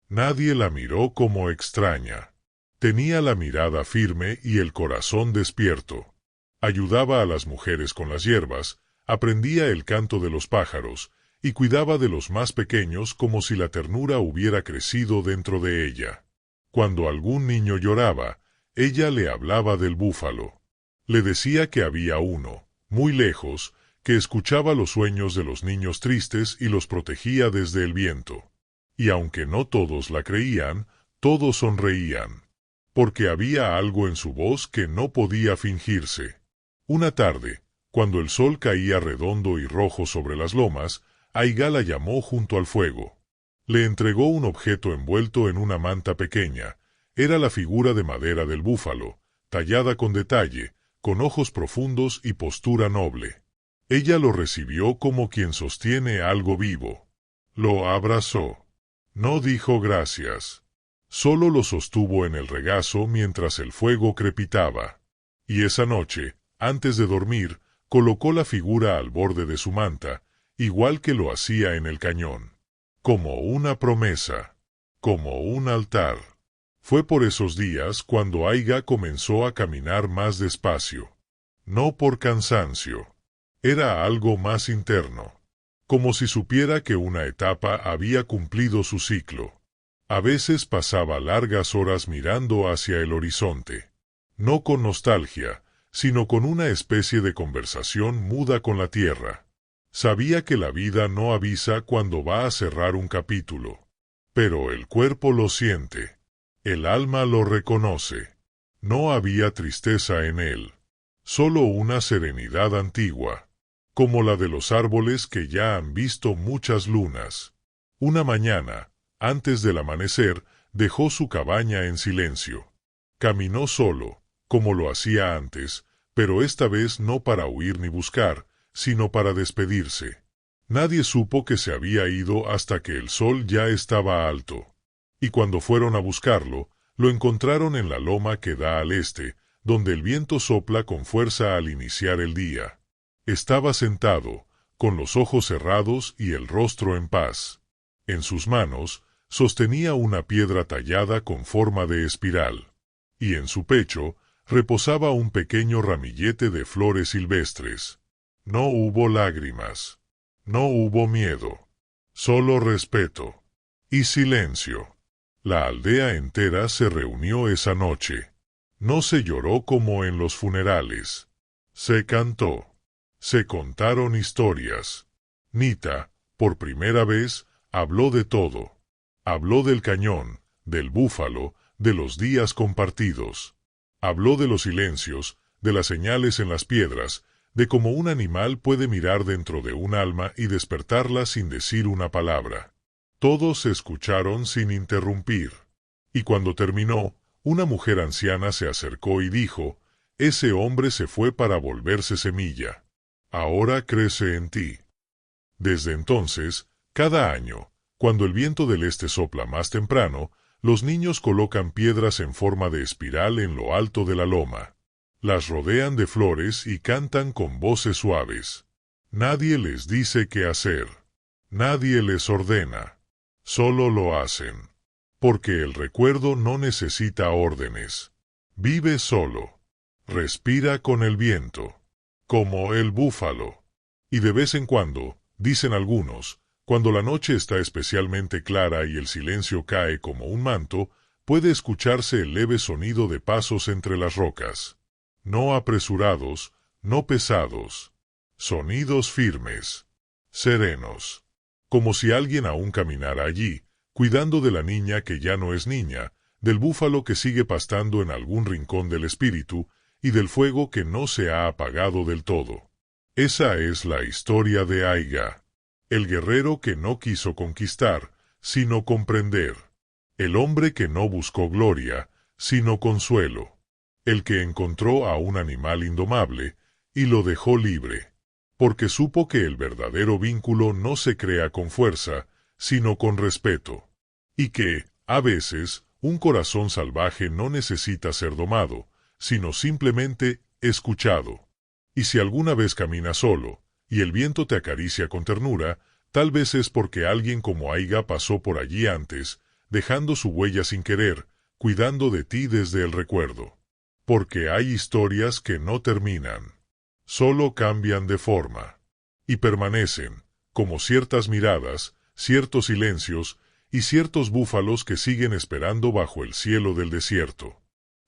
S1: Nadie la miró como extraña. Tenía la mirada firme y el corazón despierto. Ayudaba a las mujeres con las hierbas, aprendía el canto de los pájaros, y cuidaba de los más pequeños como si la ternura hubiera crecido dentro de ella. Cuando algún niño lloraba, ella le hablaba del búfalo. Le decía que había uno, muy lejos, que escuchaba los sueños de los niños tristes y los protegía desde el viento. Y aunque no todos la creían, todos sonreían. Porque había algo en su voz que no podía fingirse. Una tarde, cuando el sol caía redondo y rojo sobre las lomas, Aiga la llamó junto al fuego. Le entregó un objeto envuelto en una manta pequeña. Era la figura de madera del búfalo, tallada con detalle, con ojos profundos y postura noble. Ella lo recibió como quien sostiene algo vivo. Lo abrazó. No dijo gracias. Solo lo sostuvo en el regazo mientras el fuego crepitaba. Y esa noche, antes de dormir, colocó la figura al borde de su manta, igual que lo hacía en el cañón. Como una promesa. Como un altar. Fue por esos días cuando Aiga comenzó a caminar más despacio. No por cansancio. Era algo más interno. Como si supiera que una etapa había cumplido su ciclo. A veces pasaba largas horas mirando hacia el horizonte. No con nostalgia, sino con una especie de conversación muda con la tierra. Sabía que la vida no avisa cuando va a cerrar un capítulo. Pero el cuerpo lo siente. El alma lo reconoce. No había tristeza en él. Solo una serenidad antigua. Como la de los árboles que ya han visto muchas lunas. Una mañana, antes del amanecer, dejó su cabaña en silencio. Caminó solo, como lo hacía antes, pero esta vez no para huir ni buscar, sino para despedirse. Nadie supo que se había ido hasta que el sol ya estaba alto. Y cuando fueron a buscarlo, lo encontraron en la loma que da al este, donde el viento sopla con fuerza al iniciar el día. Estaba sentado, con los ojos cerrados y el rostro en paz. En sus manos, sostenía una piedra tallada con forma de espiral. Y en su pecho, reposaba un pequeño ramillete de flores silvestres. No hubo lágrimas. No hubo miedo. Solo respeto. Y silencio. La aldea entera se reunió esa noche. No se lloró como en los funerales. Se cantó. Se contaron historias. Nita, por primera vez, habló de todo. Habló del cañón, del búfalo, de los días compartidos. Habló de los silencios, de las señales en las piedras, de cómo un animal puede mirar dentro de un alma y despertarla sin decir una palabra. Todos escucharon sin interrumpir. Y cuando terminó, una mujer anciana se acercó y dijo, «Ese hombre se fue para volverse semilla. Ahora crece en ti». Desde entonces, cada año, cuando el viento del este sopla más temprano, los niños colocan piedras en forma de espiral en lo alto de la loma. Las rodean de flores y cantan con voces suaves. Nadie les dice qué hacer. Nadie les ordena. Solo lo hacen. Porque el recuerdo no necesita órdenes. Vive solo. Respira con el viento. Como el búfalo. Y de vez en cuando, dicen algunos, cuando la noche está especialmente clara y el silencio cae como un manto, puede escucharse el leve sonido de pasos entre las rocas. No apresurados, no pesados. Sonidos firmes. Serenos. Como si alguien aún caminara allí, cuidando de la niña que ya no es niña, del búfalo que sigue pastando en algún rincón del espíritu, y del fuego que no se ha apagado del todo. Esa es la historia de Aiga, el guerrero que no quiso conquistar, sino comprender, el hombre que no buscó gloria, sino consuelo, el que encontró a un animal indomable, y lo dejó libre, porque supo que el verdadero vínculo no se crea con fuerza, sino con respeto, y que, a veces, un corazón salvaje no necesita ser domado, sino simplemente escuchado. Y si alguna vez caminas solo, y el viento te acaricia con ternura, tal vez es porque alguien como Aiga pasó por allí antes, dejando su huella sin querer, cuidando de ti desde el recuerdo. Porque hay historias que no terminan, solo cambian de forma, y permanecen, como ciertas miradas, ciertos silencios, y ciertos búfalos que siguen esperando bajo el cielo del desierto.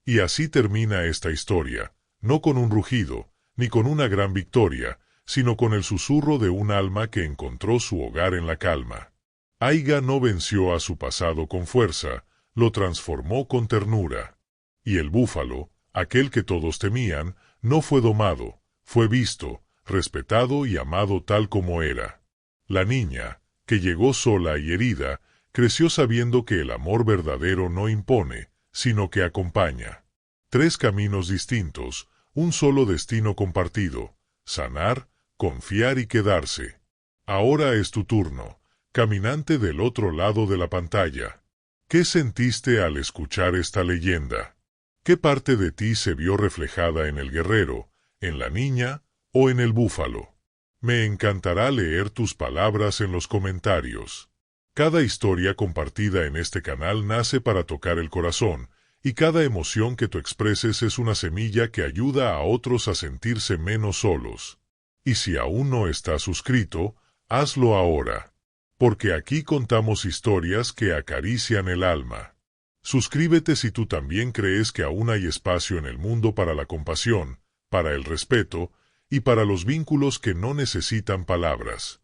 S1: Y así termina esta historia, no con un rugido, ni con una gran victoria, sino con el susurro de un alma que encontró su hogar en la calma. Aiga no venció a su pasado con fuerza, lo transformó con ternura. Y el búfalo, aquel que todos temían, no fue domado, fue visto, respetado y amado tal como era. La niña, que llegó sola y herida, creció sabiendo que el amor verdadero no impone, sino que acompaña. 3 caminos distintos, un solo destino compartido: sanar, confiar y quedarse. Ahora es tu turno, caminante del otro lado de la pantalla. ¿Qué sentiste al escuchar esta leyenda? ¿Qué parte de ti se vio reflejada en el guerrero, en la niña o en el búfalo? Me encantará leer tus palabras en los comentarios. Cada historia compartida en este canal nace para tocar el corazón, y cada emoción que tú expreses es una semilla que ayuda a otros a sentirse menos solos. Y si aún no estás suscrito, hazlo ahora, porque aquí contamos historias que acarician el alma. Suscríbete si tú también crees que aún hay espacio en el mundo para la compasión, para el respeto, y para los vínculos que no necesitan palabras.